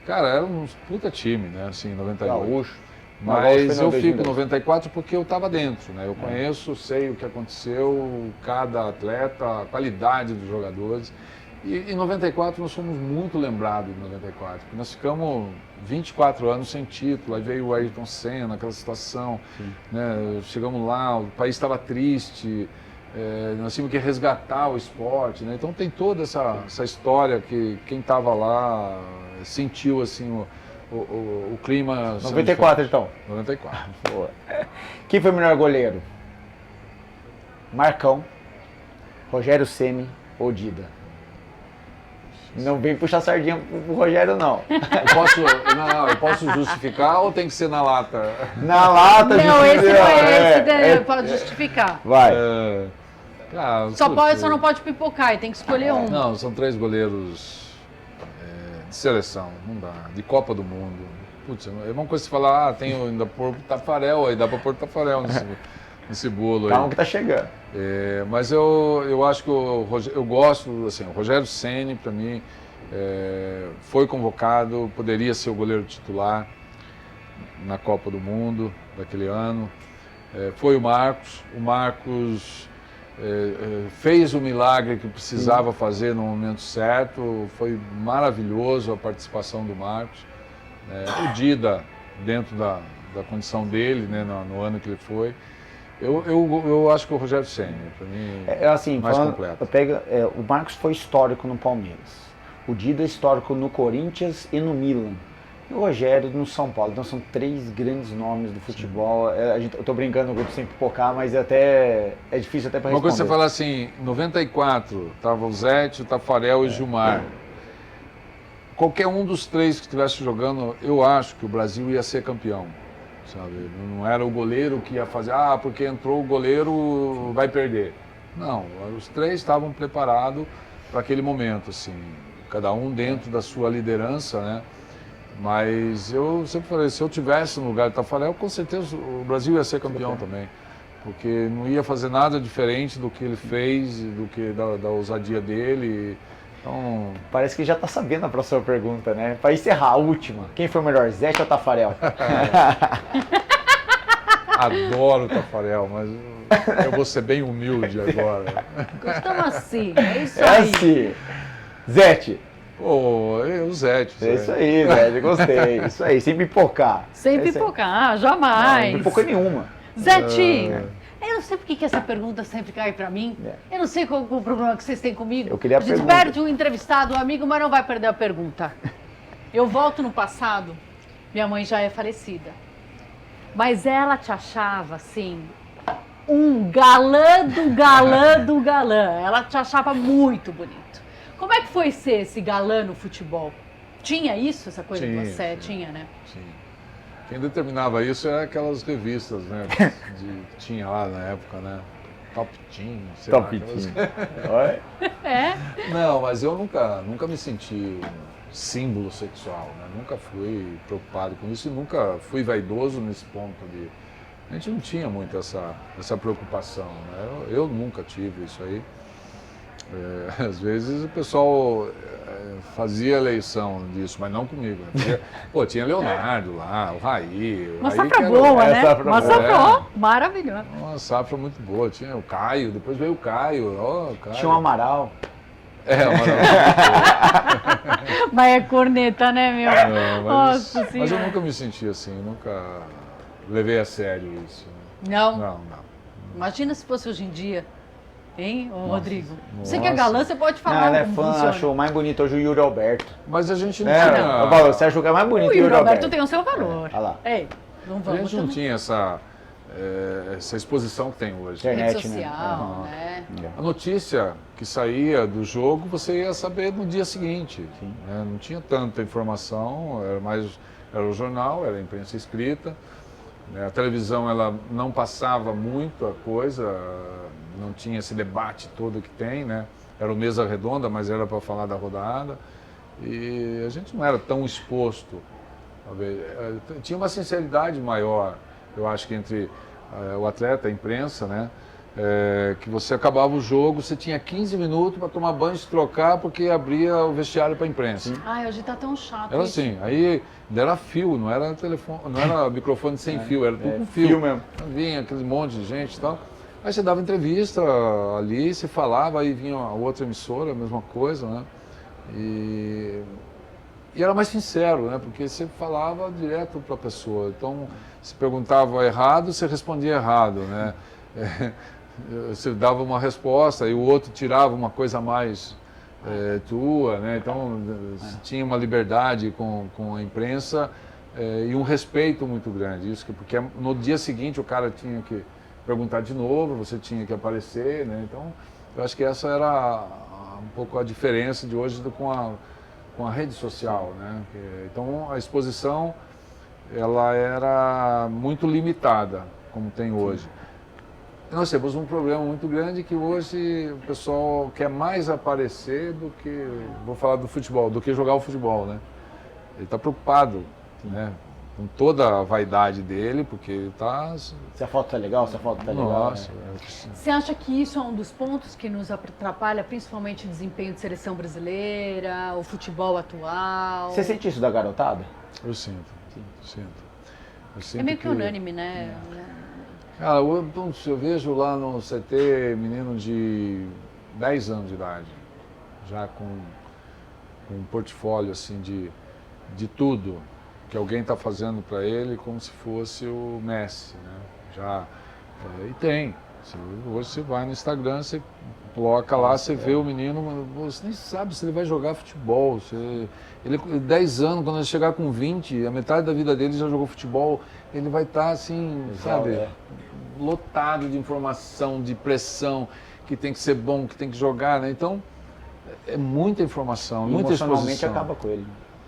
cara, era um puta time, né? Assim, 98. Gaúcho. Mas eu fico 94 porque eu estava dentro, né? Eu conheço, sei o que aconteceu, cada atleta, a qualidade dos jogadores. E em 94 nós fomos muito lembrados em 94, porque nós ficamos 24 anos sem título, aí veio o Ayrton Senna, aquela situação, né? Chegamos lá, o país estava triste, nós tínhamos que resgatar o esporte, né? Então tem toda essa história que quem estava lá sentiu assim o clima... 94 então? 94. Boa. Quem foi o melhor goleiro? Marcão, Rogério Ceni ou Dida? Não vem puxar sardinha pro Rogério, não. Eu posso justificar ou tem que ser na lata? Na lata, Não, esse pode justificar. Vai. Só não pode pipocar, e tem que escolher um. Não, são 3 goleiros de seleção, não dá. De Copa do Mundo. Putz, é uma coisa você falar, tem ainda pôr Tafarel aí, dá pra pôr Tafarel nesse bolo aí. Calma que tá chegando. Mas eu acho que eu gosto, assim, o Rogério Ceni, para mim, foi convocado, poderia ser o goleiro titular na Copa do Mundo daquele ano. Foi o Marcos fez o milagre que precisava fazer no momento certo, foi maravilhoso a participação do Marcos. O Dida, dentro da condição dele, né, no ano que ele foi. Eu acho que o Rogério Ceni, para mim, assim, mais completo. O Marcos foi histórico no Palmeiras. O Dida é histórico no Corinthians e no Milan. E o Rogério no São Paulo. Então são 3 grandes nomes do futebol. Eu tô brincando no grupo sem pipocar, mas é difícil até para responder. Uma coisa você falar assim, 94, tava o Zete, o Tafarel e o Gilmar. Qualquer um dos 3 que estivesse jogando, eu acho que o Brasil ia ser campeão. Sabe? Não era o goleiro que ia fazer, porque entrou o goleiro, vai perder. Não, os 3 estavam preparados para aquele momento, assim, cada um dentro da sua liderança, né? Mas eu sempre falei, se eu tivesse no lugar do Tafarel, com certeza o Brasil ia ser campeão também, porque não ia fazer nada diferente do que ele fez, do que da ousadia dele. Então... Parece que já está sabendo a próxima pergunta, né? Para encerrar, a última. Quem foi o melhor, Zete ou Tafarel? Adoro o Tafarel, mas eu vou ser bem humilde agora. Gostamos assim, é isso aí. Assim. Zete. O Zete. É isso aí, Zete, gostei. Isso aí, sem pipocar. Sem pipocar, jamais. Não pipoca nenhuma. Zete, eu não sei por que essa pergunta sempre cai pra mim. Eu não sei qual o problema que vocês têm comigo. Eu queria a gente perde um entrevistado, um amigo, mas não vai perder a pergunta. Eu volto no passado, minha mãe já é falecida. Mas ela te achava, assim, um galã do galã do galã. Ela te achava muito bonito. Como é que foi ser esse galã no futebol? Tinha isso, essa coisa de você? Tinha, né? Sim. Quem determinava isso era aquelas revistas, né? Que tinha lá na época, né? Top Team, sei lá. Top Team. É? Não, mas eu nunca me senti um símbolo sexual, né? Nunca fui preocupado com isso e nunca fui vaidoso nesse ponto de... A gente não tinha muito essa preocupação, né? Eu nunca tive isso aí. Às vezes o pessoal fazia eleição disso, mas não comigo. Né? Pô, tinha Leonardo lá, o Raí. Uma safra boa, né? Uma safra maravilhosa. Uma safra muito boa. Tinha o Caio, depois veio o Caio. Oh, Caio. Tinha o Amaral. O Amaral. Mas é corneta, né, meu? Nossa, mas eu nunca me senti assim, nunca levei a sério isso. Não? Não. Imagina se fosse hoje em dia. Hein, Rodrigo? Nossa. Você que é galã, você pode falar. Não, ela é como fã, funciona. achou mais bonito hoje o Yuri Alberto. Mas a gente não É, tinha... você achou que é mais bonito O o Yuri Yuri Alberto Alberto. tem o seu valor. Olha lá. Ei, não A vamos gente não também. tinha essa exposição que tem hoje. Rede Internet, né? social, né? A notícia que saía do jogo, você ia saber no dia seguinte. Né? Não tinha tanta informação, era o jornal, era a imprensa escrita. Né? A televisão ela não passava muito a coisa, não tinha esse debate todo que tem, né? Era o mesa redonda, mas era para falar da rodada. E a gente não era tão exposto. Tinha uma sinceridade maior, eu acho que entre o atleta, a imprensa, né? Que você acabava o jogo, você tinha 15 minutos para tomar banho, se trocar, porque abria o vestiário para a imprensa. Ai, hoje tá tão chato. Era isso. assim, aí era fio, não era telefone, não era microfone sem fio, era tudo com fio. fio mesmo. Vinha aquele monte de gente e tal. Aí você dava entrevista ali, se falava, aí vinha a outra emissora, a mesma coisa, né? E era mais sincero, né? Porque você falava direto para a pessoa. Então, se perguntava errado, você respondia errado, né? Você dava uma resposta e o outro tirava uma coisa a mais tua, né? Então, tinha uma liberdade com a imprensa e um respeito muito grande. Isso porque no dia seguinte o cara tinha que perguntar de novo, você tinha que aparecer, né? Então, eu acho que essa era um pouco a diferença de hoje com a rede social, né? Então, a exposição, ela era muito limitada, como tem hoje. E nós temos um problema muito grande que hoje o pessoal quer mais aparecer do que, vou falar do futebol, do que jogar o futebol, né? Ele está preocupado, né? Com toda a vaidade dele, porque ele está... Se a foto tá legal, se a foto tá legal. Nossa, Né? Você acha que isso é um dos pontos que nos atrapalha, principalmente o desempenho de seleção brasileira, o futebol atual? Você sente isso da garotada? eu sinto. Eu sinto É meio que unânime, né? Cara, eu vejo lá no CT menino de 10 anos de idade, já com um portfólio assim de tudo que alguém está fazendo para ele, como se fosse o Messi, né? E tem. Hoje você vai no Instagram, você coloca lá, você vê o menino, você nem sabe se ele vai jogar futebol. Ele 10 anos, quando ele chegar com 20, a metade da vida dele já jogou futebol, ele vai estar assim, sabe, lotado de informação, de pressão, que tem que ser bom, que tem que jogar, né? Então, é muita informação, muita exposição. Acaba com ele.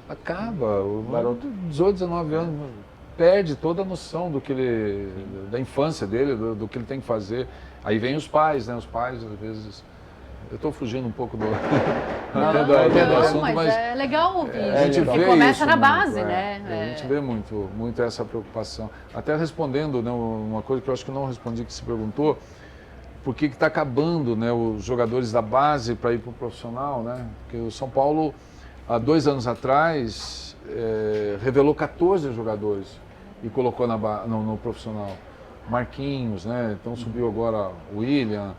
Acaba. O garoto de 18, 19 anos perde toda a noção da infância dele, do que ele tem que fazer. Aí vem os pais, né? Os pais, às vezes... Eu estou fugindo um pouco do assunto, mas é legal ouvir. A gente porque vê começa isso na muito, base, né? A gente vê muito essa preocupação. Até respondendo, né, uma coisa que eu acho que não respondi, que se perguntou, por que está acabando, né, os jogadores da base para ir para o profissional, né? Porque o São Paulo, há 2 anos atrás, revelou 14 jogadores e colocou no profissional. Marquinhos, né? Então subiu agora o William,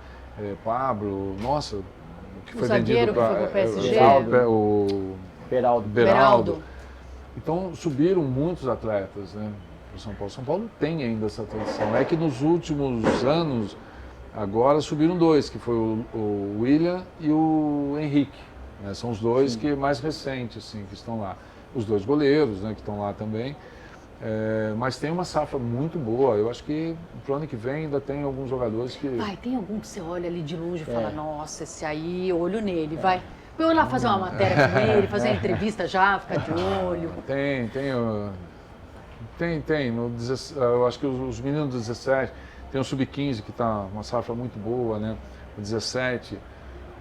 Pablo, nossa, que foi vendido para o PSG. O Beraldo. Então subiram muitos atletas, né, para o São Paulo. São Paulo tem ainda essa tradição. É que nos últimos anos, agora subiram 2, que foi o William e o Henrique. Né? São os 2 que mais recentes, assim, que estão lá. Os 2 goleiros, né, que estão lá também. Mas tem uma safra muito boa. Eu acho que pro ano que vem ainda tem alguns jogadores que... Vai, tem algum que você olha ali de longe e fala, nossa, esse aí, olho nele, vai. Eu lá fazer uma matéria com ele, fazer uma entrevista já, ficar de olho. Tem. Eu acho que os meninos do 17, tem o Sub-15 que está uma safra muito boa, né? O 17.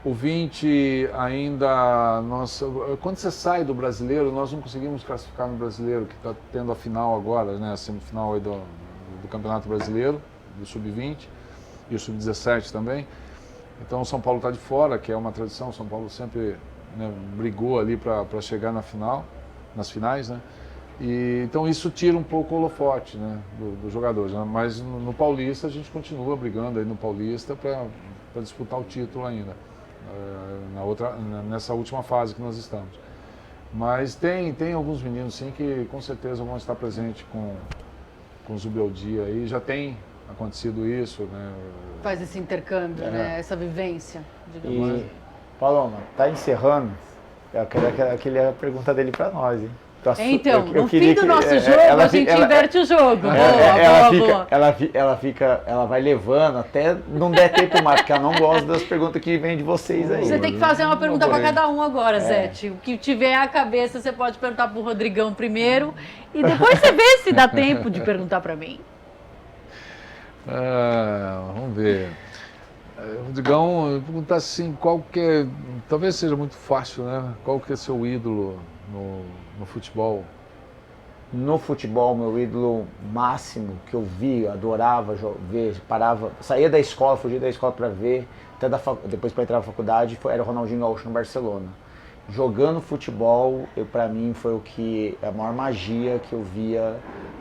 O 20 ainda, quando você sai do brasileiro, nós não conseguimos classificar no brasileiro, que está tendo a final agora, né? A semifinal aí do Campeonato Brasileiro, do Sub-20 e o Sub-17 também. Então o São Paulo está de fora, que é uma tradição, o São Paulo sempre, né, brigou ali para chegar nas finais, né? Então isso tira um pouco o holofote, né, dos jogadores, né? Mas no Paulista a gente continua brigando aí no Paulista para disputar o título ainda, nessa última fase que nós estamos. Mas tem alguns meninos sim que com certeza vão estar presentes com o Zubeldia aí, já tem acontecido isso, né? Faz esse intercâmbio, né? Essa vivência, digamos assim. Paloma, tá encerrando? Eu queria a pergunta dele para nós, hein? Então, no fim do nosso jogo, a gente inverte o jogo. Ela vai levando até não der tempo mais, porque ela não gosta das perguntas que vêm de vocês aí. Você tem que fazer uma pergunta para cada um agora, Zete. O que tiver à cabeça, você pode perguntar pro Rodrigão primeiro e depois você vê se dá tempo de perguntar para mim. Vamos ver. Rodrigão, perguntar assim, talvez seja muito fácil, né? Qual que é seu ídolo no futebol? No futebol, meu ídolo máximo que eu vi, adorava ver, saía da escola, fugia da escola para ver, até depois para entrar na faculdade, era o Ronaldinho Gaúcho no Barcelona. Jogando futebol, para mim foi a maior magia que eu via,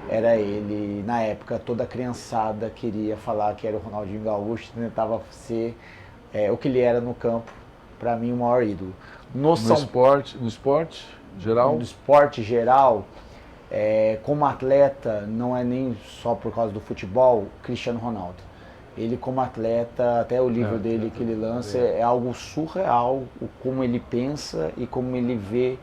era ele. Na época, toda a criançada queria falar que era o Ronaldinho Gaúcho, tentava ser o que ele era no campo, para mim o maior ídolo. No esporte geral? No esporte geral, como atleta, não é nem só por causa do futebol, Cristiano Ronaldo. Ele como atleta, até o livro dele que ele lança, é algo surreal, como ele pensa e como ele vê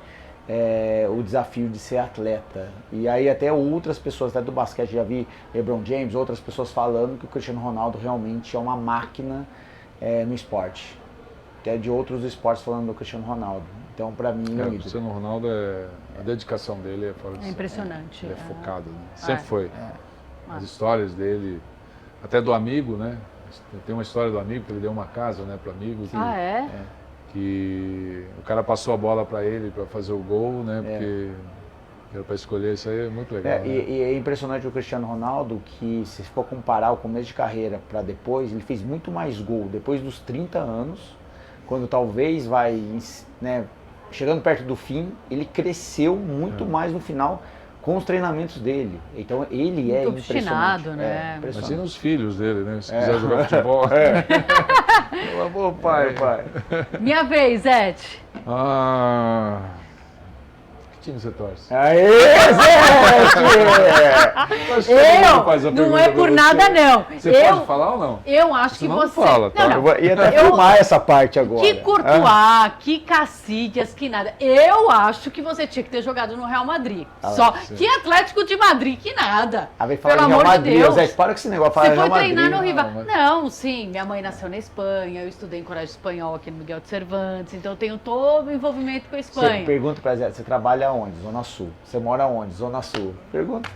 o desafio de ser atleta. E aí até outras pessoas, até do basquete, já vi LeBron James, outras pessoas falando que o Cristiano Ronaldo realmente é uma máquina no esporte. Até de outros esportes falando do Cristiano Ronaldo. Então, para mim, o Cristiano Ronaldo, a dedicação dele é fora de série. Impressionante. Ele é focado, né? Sempre foi. As histórias dele, até do amigo, né? Tem uma história do amigo, que ele deu uma casa, né, para o amigo. Que o cara passou a bola para ele para fazer o gol, né? Porque era para escolher, isso aí é muito legal. Né? E é impressionante o Cristiano Ronaldo, que se for comparar o começo de carreira para depois, ele fez muito mais gol depois dos 30 anos, quando talvez chegando perto do fim, ele cresceu muito mais no final com os treinamentos dele. Então ele é impressionante. Né? Imagina os filhos dele, né? Se quiser jogar futebol. Pô, pai. Minha vez, Zete. Que time você torce? Aê, Zete! Não é por nada, não. Você pode falar ou não? Eu acho que você... Fala, tá? Eu ia até filmar essa parte agora. Que Courtois, que Casillas, que nada. Eu acho que você tinha que ter jogado no Real Madrid. Que Atlético de Madrid, que nada. Pelo amor de Deus. Zete, para com esse negócio. Você foi treinar no Rival. Não, sim. Minha mãe nasceu na Espanha. Eu estudei em colégio espanhol aqui no Miguel de Cervantes. Então eu tenho todo o envolvimento com a Espanha. Você pergunta pra Zete, você trabalha onde? Zona Sul. Você mora onde? Zona Sul. Pergunta.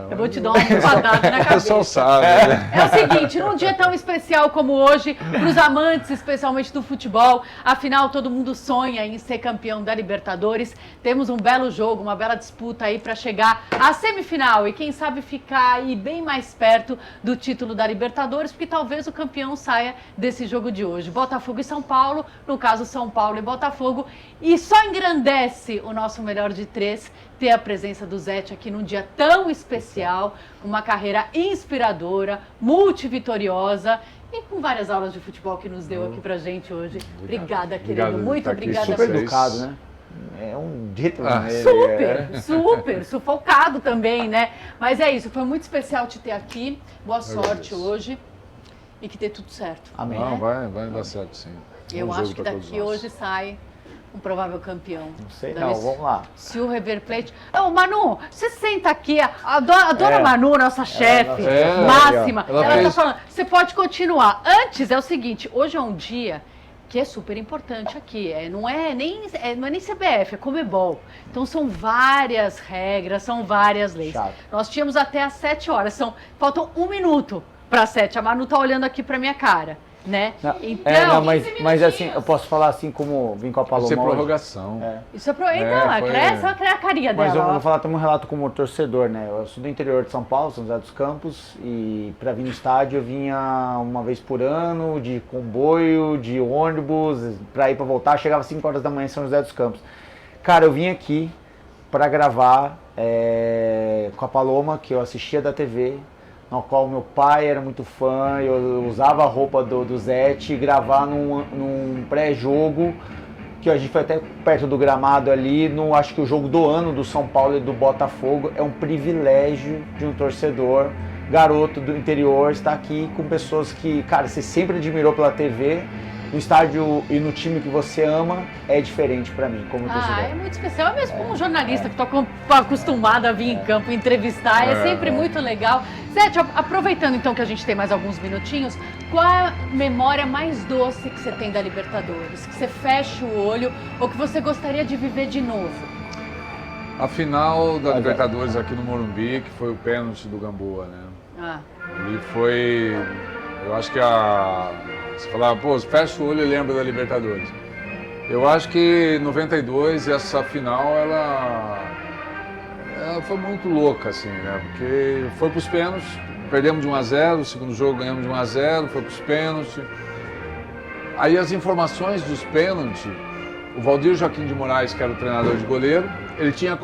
Eu vou te dar uma espadada na cabeça. O pessoal sabe, né? É o seguinte, num dia tão especial como hoje, para os amantes especialmente do futebol, afinal todo mundo sonha em ser campeão da Libertadores. Temos um belo jogo, uma bela disputa aí para chegar à semifinal e quem sabe ficar aí bem mais perto do título da Libertadores, porque talvez o campeão saia desse jogo de hoje. Botafogo e São Paulo, no caso São Paulo e Botafogo, e só engrandece o nosso melhor de três ter a presença do Zete aqui num dia tão especial, uma carreira inspiradora, multivitoriosa e com várias aulas de futebol que nos deu aqui pra gente hoje. Obrigada, querido. Muito obrigada. Super educado, né? É um dito, né? Super sufocado também, né? Mas é isso, foi muito especial te ter aqui. Boa sorte hoje e que dê tudo certo. Amém. Não, vai dar certo, sim. Eu acho que daqui hoje sai um provável campeão? Não sei da não, Liga? vamos lá. Se o River Plate... Ô, Manu, você senta aqui, a dona Manu, nossa chefe, máxima, ela ela fez- tá falando, você pode continuar. Antes é o seguinte, hoje é um dia que é super importante aqui, não é nem CBF, é Conmebol. Então são várias regras, são várias leis. Chato. Nós tínhamos até às 7 horas, faltam 1 minuto para 7. A Manu tá olhando aqui para minha cara, né? Não, Então, mas assim, eu posso falar assim como vim com a Pode Paloma ser hoje. prorrogação. isso é então, foi- essa é a carinha Mas eu dela. vou ó. falar também um relato como torcedor, né? Eu sou do interior de São Paulo, São José dos Campos, e para vir no estádio eu vinha uma vez por ano, de comboio, de ônibus, para ir para voltar, chegava às 5 horas da manhã em São José dos Campos. Cara, eu vim aqui para gravar com a Paloma, que eu assistia da TV, no qual meu pai era muito fã, eu usava a roupa do Zete, gravar num pré-jogo, que a gente foi até perto do gramado ali, acho que o jogo do ano do São Paulo e do Botafogo. É um privilégio de um torcedor, garoto do interior, estar aqui com pessoas que, cara, você sempre admirou pela TV, no estádio e no time que você ama, é diferente pra mim, como torcedor. É muito especial, mesmo como jornalista que estou acostumada a vir em campo entrevistar, é sempre muito legal. Zete, aproveitando então que a gente tem mais alguns minutinhos, qual é a memória mais doce que você tem da Libertadores? Que você fecha o olho ou que você gostaria de viver de novo? A final da Libertadores aqui no Morumbi, que foi o pênalti do Gamboa, né? Ali foi, eu acho que você falava, pô, fecha o olho e lembra da Libertadores. Eu acho que em 92, essa final, ela foi muito louca, assim, né? Porque foi pros pênaltis, perdemos de 1-0, o segundo jogo ganhamos de 1-0, foi pros pênaltis. Aí as informações dos pênaltis, o Valdir Joaquim de Moraes, que era o treinador de goleiro, ele tinha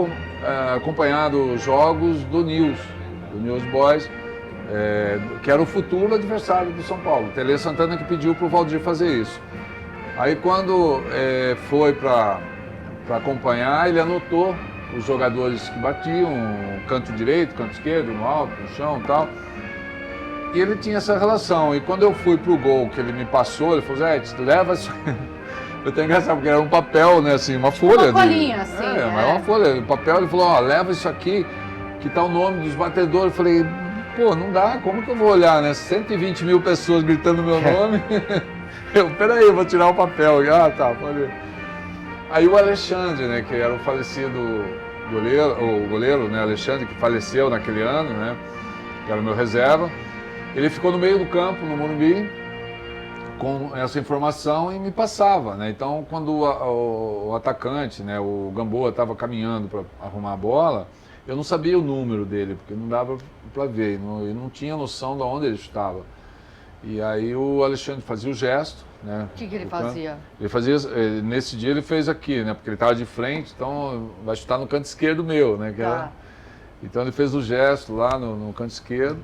acompanhado os jogos do News Boys, que era o futuro adversário do São Paulo. Tele Santana que pediu para o Valdir fazer isso. Aí quando foi para acompanhar, ele anotou os jogadores que batiam, canto direito, canto esquerdo, no alto, no chão e tal. E ele tinha essa relação. E quando eu fui pro gol que ele me passou, ele falou, Zé, leva isso. Eu tenho engraçado, porque era um papel, né, assim, uma folha. Uma folhinha, assim. Mas uma folha, papel. Ele falou, ó, leva isso aqui, que tá o nome dos batedores. Eu falei, pô, não dá, como que eu vou olhar, né? 120 mil pessoas gritando meu nome. Peraí, eu vou tirar o papel. Ah, tá, pode ir. Aí o Alexandre, né, que era o falecido goleiro, né, Alexandre, que faleceu naquele ano, né, que era o meu reserva, ele ficou no meio do campo, no Morumbi, com essa informação e me passava, né. Então, quando o atacante, né, o Gamboa, estava caminhando para arrumar a bola, eu não sabia o número dele, porque não dava para ver, eu não tinha noção de onde ele estava. E aí o Alexandre fazia o gesto, né? O que ele fazia? Ele fazia, nesse dia ele fez aqui, né? Porque ele estava de frente, então vai chutar no canto esquerdo meu, né? Então ele fez o gesto lá no canto esquerdo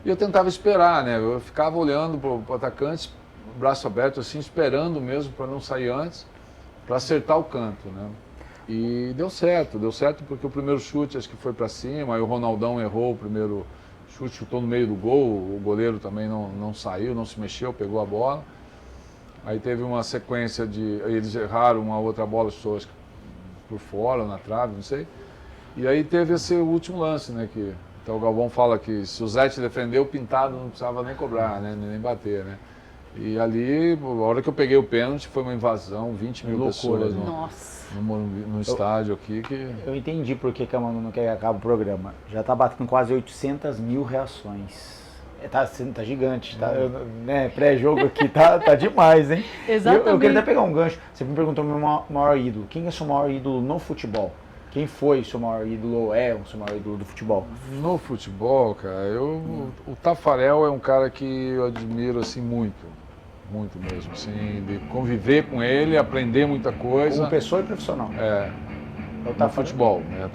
e eu tentava esperar, né? Eu ficava olhando para o atacante, braço aberto assim, esperando mesmo para não sair antes, para acertar o canto, né? E deu certo porque o primeiro chute acho que foi para cima, aí o Ronaldão errou o primeiro chute, chutou no meio do gol, o goleiro também não saiu, não se mexeu, pegou a bola. Aí teve uma sequência eles erraram uma outra bola, chutou acho que por fora, na trave, não sei. E aí teve esse último lance, né, que então o Galvão fala que se o Zete defendeu, o Pintado não precisava nem cobrar, né, nem bater, né. E ali, a hora que eu peguei o pênalti, foi uma invasão, 20 mil pessoas no estádio aqui. Eu entendi por que a Manu não quer que acabe o programa. Já está batendo quase 800 mil reações. Tá gigante, tá? Né, pré-jogo aqui tá demais, hein? Exatamente. Eu queria até pegar um gancho. Você me perguntou o meu maior ídolo. Quem é seu maior ídolo no futebol? Quem foi seu maior ídolo ou é o seu maior ídolo do futebol? No futebol, cara, o Tafarel é um cara que eu admiro assim muito mesmo, assim, de conviver com ele, aprender muita coisa. Como pessoa e profissional. No futebol, né?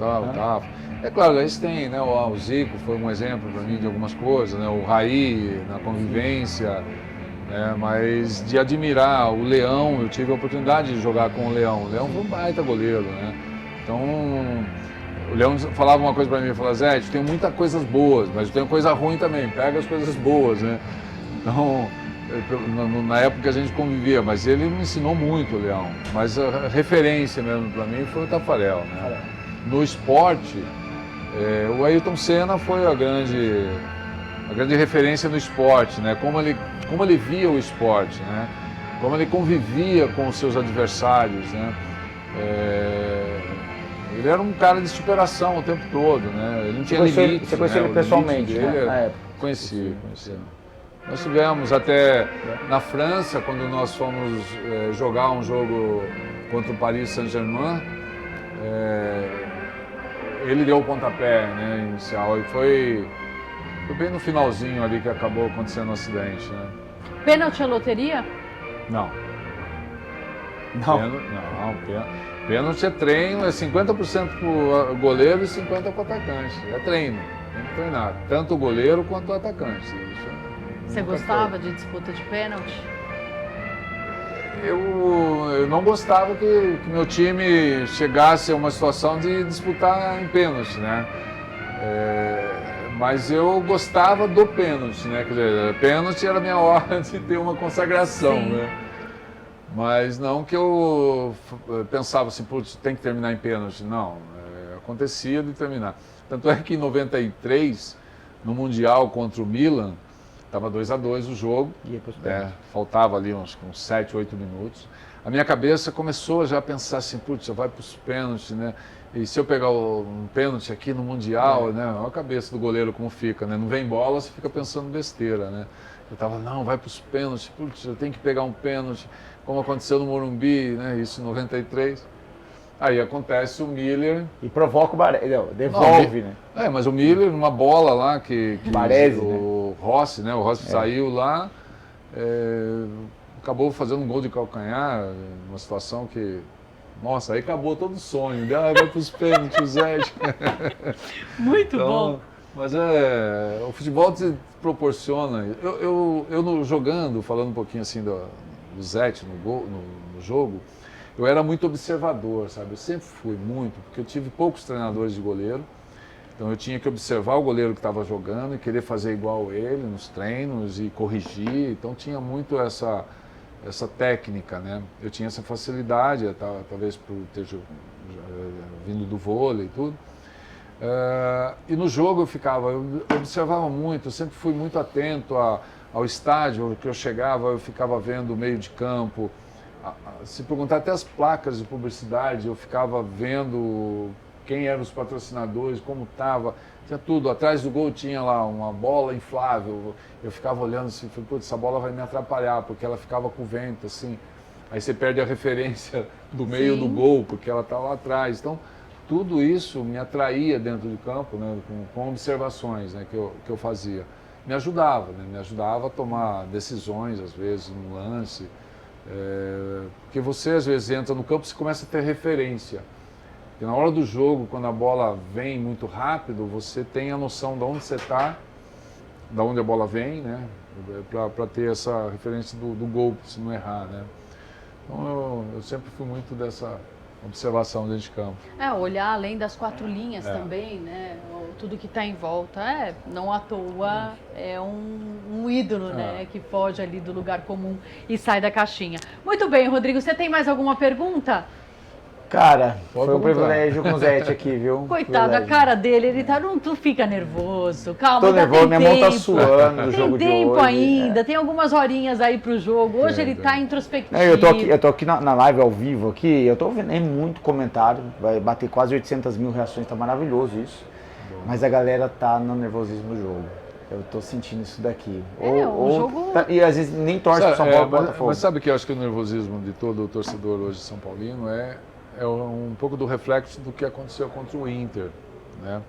É claro, eles têm, né? O Zico foi um exemplo para mim de algumas coisas, né? O Raí na convivência, né? Mas de admirar o Leão, eu tive a oportunidade de jogar com o Leão. O Leão foi um baita goleiro, né? Então, o Leão falava uma coisa para mim, ele falava, Zé, tem muitas coisas boas, mas tem coisa ruim também, pega as coisas boas, né? Então, na época que a gente convivia, mas ele me ensinou muito, o Leão. Mas a referência mesmo para mim foi o Tafarel, né? No esporte, o Ayrton Senna foi a grande referência no esporte, né? Como ele via o esporte, né? Como ele convivia com os seus adversários, né? Ele era um cara de superação o tempo todo, né? Ele não tinha limites. Você conheceu ele pessoalmente, né? Na época? Conheci. Nós tivemos até na França, quando nós fomos jogar um jogo contra o Paris Saint-Germain, ele deu o pontapé, né, inicial, e foi bem no finalzinho ali que acabou acontecendo o acidente, né? Pênalti é loteria? Não. Não. Pênalti é treino, é 50% para o goleiro e 50% para o atacante. É treino, tem que treinar, tanto o goleiro quanto o atacante. Você gostava de disputa de pênalti? Eu não gostava que meu time chegasse a uma situação de disputar em pênalti, né? Mas eu gostava do pênalti, né? Quer dizer, pênalti era a minha hora de ter uma consagração, né? Mas não que eu pensava assim, putz, tem que terminar em pênalti. Não, acontecia de terminar. Tanto é que em 93, no Mundial contra o Milan, estava 2-2 o jogo, faltava ali uns 7, 8 minutos. A minha cabeça começou já a pensar assim, putz, já vai para os pênaltis, né? E se eu pegar um pênalti aqui no Mundial, né? Olha a cabeça do goleiro como fica, né? Não vem bola, você fica pensando besteira, né? Eu tava, não, vai para os pênaltis, putz, eu tenho que pegar um pênalti, como aconteceu no Morumbi, né? Isso em 93. Aí acontece o Miller... E provoca o Baresi, devolve, né? Mas o Miller, numa bola lá que Baresi, o Rossi, né? O Rossi saiu lá, acabou fazendo um gol de calcanhar, uma situação que... Nossa, aí acabou todo o sonho, vai para os pênaltis, o Zé. Muito bom. Mas o futebol te proporciona... Eu jogando, falando um pouquinho assim do Zé no jogo, eu era muito observador, sabe? Eu sempre fui muito, porque eu tive poucos treinadores de goleiro. Então eu tinha que observar o goleiro que estava jogando e querer fazer igual ele nos treinos e corrigir. Então tinha muito essa técnica, né? Eu tinha essa facilidade, talvez por ter vindo do vôlei e tudo. E no jogo eu observava muito, eu sempre fui muito atento ao estádio, que eu chegava, eu ficava vendo o meio de campo. Se perguntar até as placas de publicidade, eu ficava vendo quem eram os patrocinadores, como estava, tinha tudo. Atrás do gol tinha lá uma bola inflável, eu ficava olhando assim, falei, putz, essa bola vai me atrapalhar, porque ela ficava com vento, assim. Aí você perde a referência do meio do gol, porque ela está lá atrás. Então, tudo isso me atraía dentro de campo, né, com observações, né, que eu fazia. Me ajudava a tomar decisões, às vezes, no lance. Porque você às vezes entra no campo e você começa a ter referência. Porque na hora do jogo, quando a bola vem muito rápido, você tem a noção de onde você está, de onde a bola vem, né? Para ter essa referência do gol, se não errar, né? Então eu sempre fui muito dessa observação dentro de campo. Olhar além das 4 linhas também, né? Tudo que está em volta. Não à toa é um ídolo, né? Que foge ali do lugar comum e sai da caixinha. Muito bem, Rodrigo, você tem mais alguma pergunta? Cara, foi um privilégio com o Zete aqui, viu? Coitado, a cara dele, ele tá, não, tu fica nervoso, calma. Tô nervoso, minha mão tá tempo. suando do jogo de hoje. Tem tempo ainda, tem algumas horinhas aí pro jogo. Hoje ele tá introspectivo. Eu tô aqui na live ao vivo aqui, eu tô vendo muito comentário, vai bater quase 800 mil reações, tá maravilhoso isso. Mas a galera tá no nervosismo do jogo. Eu tô sentindo isso daqui. Jogo... E às vezes nem torce pro São Paulo, Botafogo. Mas sabe que eu acho que o nervosismo de todo o torcedor hoje São Paulino é um pouco do reflexo do que aconteceu contra o Inter, né?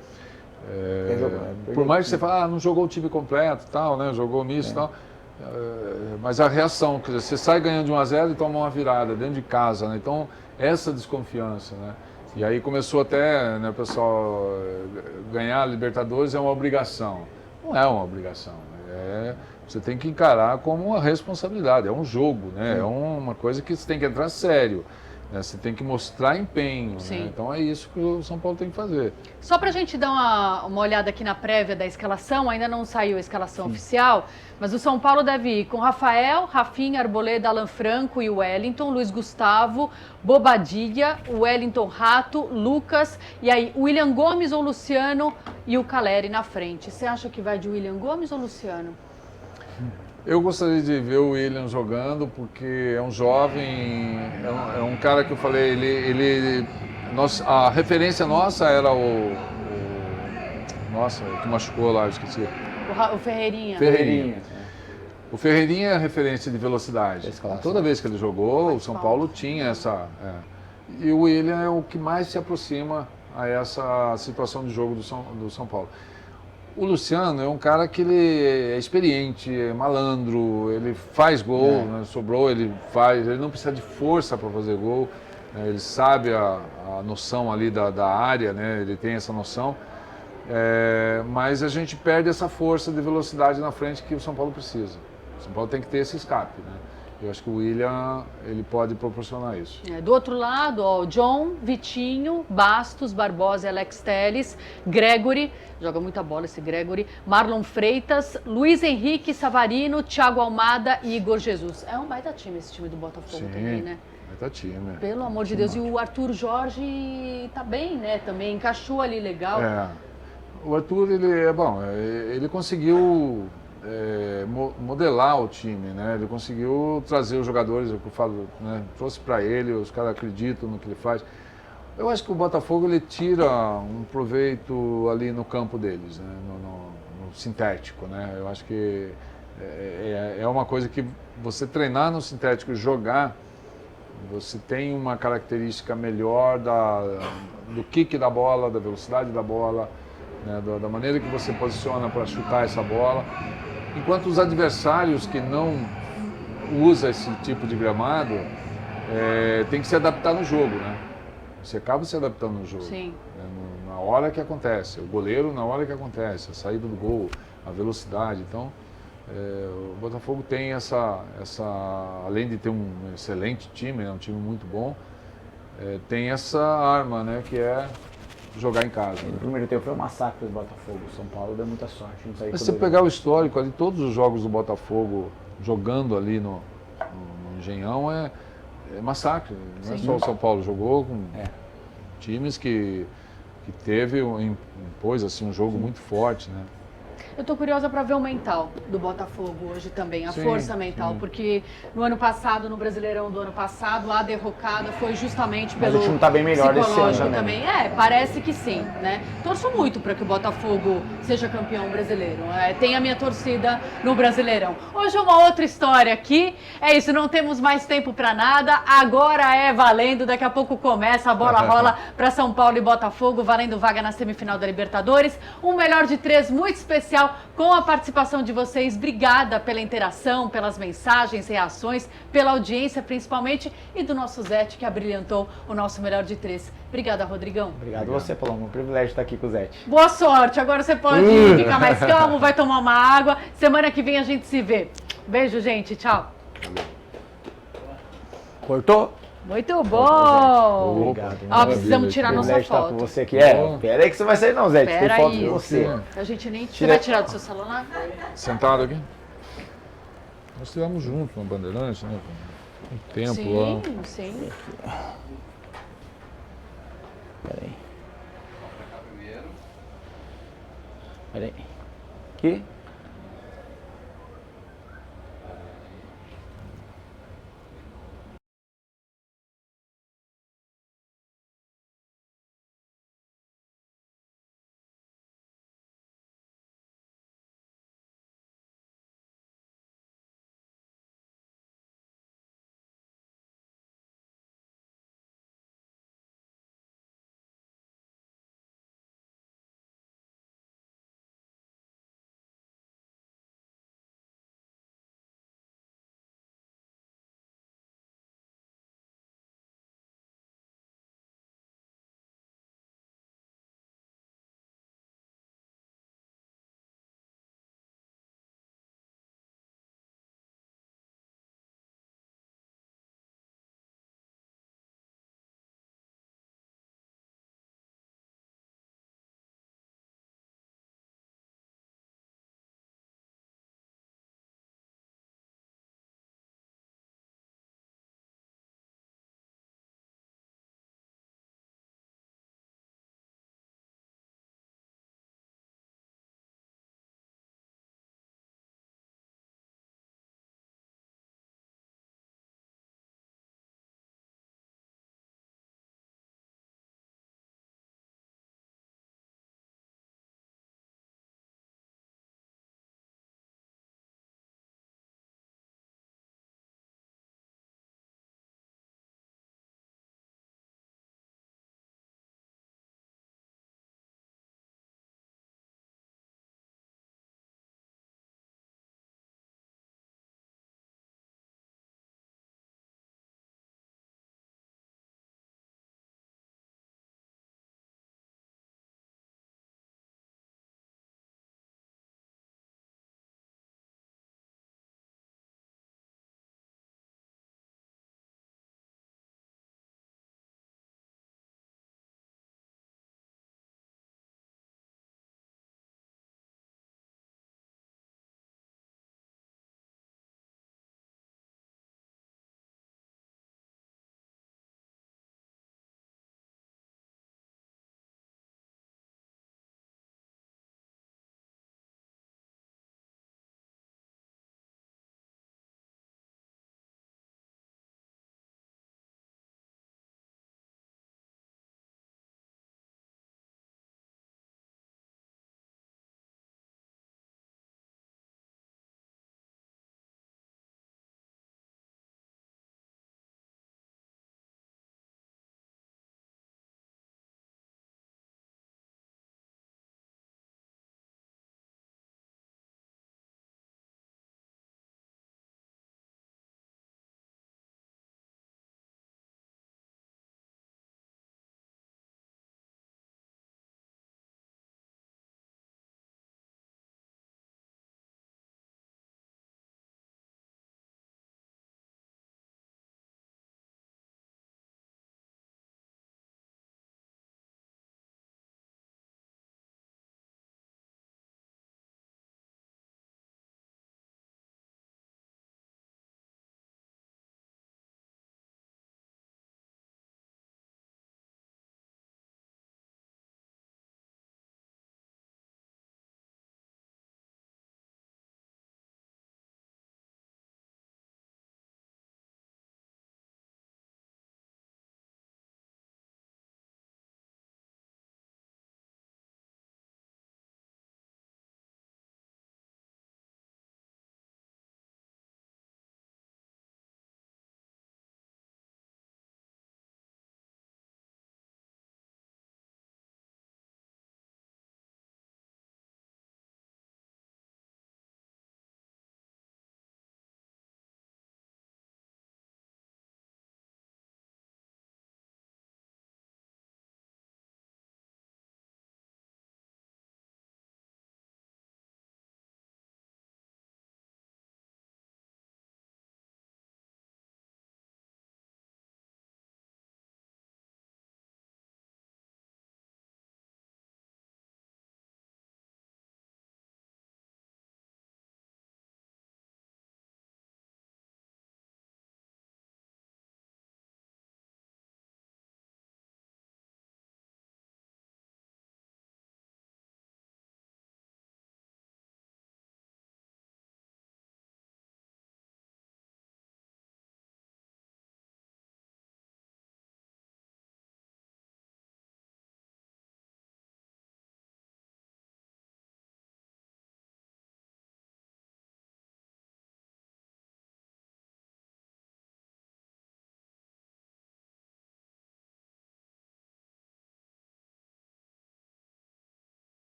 Por mais que você fale, não jogou o time completo, tal, né? Jogou misto, tal. Mas a reação, quer dizer, você sai ganhando de 1-0 e toma uma virada dentro de casa, né? Então essa desconfiança, né? E aí começou até, né, o pessoal, ganhar a Libertadores é uma obrigação. Não é uma obrigação, você tem que encarar como uma responsabilidade, é um jogo, né? É uma coisa que você tem que entrar sério. né? Você tem que mostrar empenho, Sim. né? Então é isso que o São Paulo tem que fazer. Só para a gente dar uma olhada aqui na prévia da escalação, ainda não saiu a escalação oficial, mas o São Paulo deve ir com Rafael, Rafinha, Arboleda, Alan Franco e Wellington, Luiz Gustavo, Bobadilla, Wellington Rato, Lucas, e aí William Gomes ou Luciano e o Caleri na frente. Você acha que vai de William Gomes ou Luciano? Eu gostaria de ver o William jogando, porque é um jovem, é um cara que eu falei, a referência nossa era nossa, que machucou lá, eu esqueci. O Ferreirinha. Ferreirinha. O Ferreirinha é a referência de velocidade. Toda vez que ele jogou, o São Paulo tinha essa... E o William é o que mais se aproxima a essa situação de jogo do São Paulo. O Luciano é um cara que ele é experiente, é malandro, ele faz gol, né? Sobrou, ele faz, ele não precisa de força para fazer gol, né? Ele sabe a noção ali da área, né? Ele tem essa noção, mas a gente perde essa força de velocidade na frente que o São Paulo precisa. O São Paulo tem que ter esse escape, né? Eu acho que o William, ele pode proporcionar isso. Do outro lado, ó, John, Vitinho, Bastos, Barbosa e Alex Telles, Gregory, joga muita bola esse Gregory, Marlon Freitas, Luiz Henrique, Savarino, Thiago Almada e Igor Jesus. É um baita time esse time do Botafogo também, né? Baita time. Pelo amor de Deus. E o Arthur Jorge tá bem, né? Também encaixou ali legal. O Arthur, ele conseguiu... modelar o time, né? Ele conseguiu trazer os jogadores, o que eu falo, né? Trouxe para ele, os caras acreditam no que ele faz. Eu acho que o Botafogo ele tira um proveito ali no campo deles, né? No sintético, né? Eu acho que é uma coisa que você treinar no sintético e jogar, você tem uma característica melhor do kick da bola, da velocidade da bola, né? Da maneira que você posiciona para chutar essa bola. Enquanto os adversários que não usam esse tipo de gramado, tem que se adaptar no jogo, né? Você acaba se adaptando no jogo. Sim. Né? Na hora que acontece. O goleiro, na hora que acontece. A saída do gol, a velocidade. Então, o Botafogo tem além de ter um excelente time, né? Um time muito bom, tem essa arma, né? Que é jogar em casa. No primeiro tempo foi um massacre do Botafogo. O São Paulo deu muita sorte. Mas se você pegar o histórico ali, todos os jogos do Botafogo jogando ali no Engenhão é massacre. Não é só o São Paulo, jogou com times que impôs assim, um jogo muito forte, né? Eu tô curiosa para ver o mental do Botafogo hoje também, a força mental, porque no ano passado, no Brasileirão do ano passado, a derrocada foi justamente pelo Mas o time tá bem melhor desse ano também. Parece que sim, né? Torço muito para que o Botafogo seja campeão brasileiro. Tem a minha torcida no Brasileirão. Hoje é uma outra história aqui. É isso, não temos mais tempo para nada. Agora é valendo, daqui a pouco começa, a bola rola para São Paulo e Botafogo, valendo vaga na semifinal da Libertadores. Um melhor de 3 muito especial com a participação de vocês. Obrigada pela interação, pelas mensagens, reações, pela audiência principalmente, e do nosso Zete, que abrilhantou o nosso melhor de 3. Obrigada, Rodrigão. Obrigado você, Paloma. Um privilégio estar aqui com o Zete. Boa sorte. Agora você pode ficar mais calmo, vai tomar uma água. Semana que vem a gente se vê. Beijo, gente. Tchau. Cortou? Muito bom! Obrigado. Precisamos tirar nossa foto. Com você aqui. Pera aí que você vai sair não, Zé. Tem foto de você. A gente nem... Você vai tirar do seu celular? Sentado aqui? Nós tivemos juntos na Bandeirante, né? Um tempo lá. Sim. Pera aí. Aqui?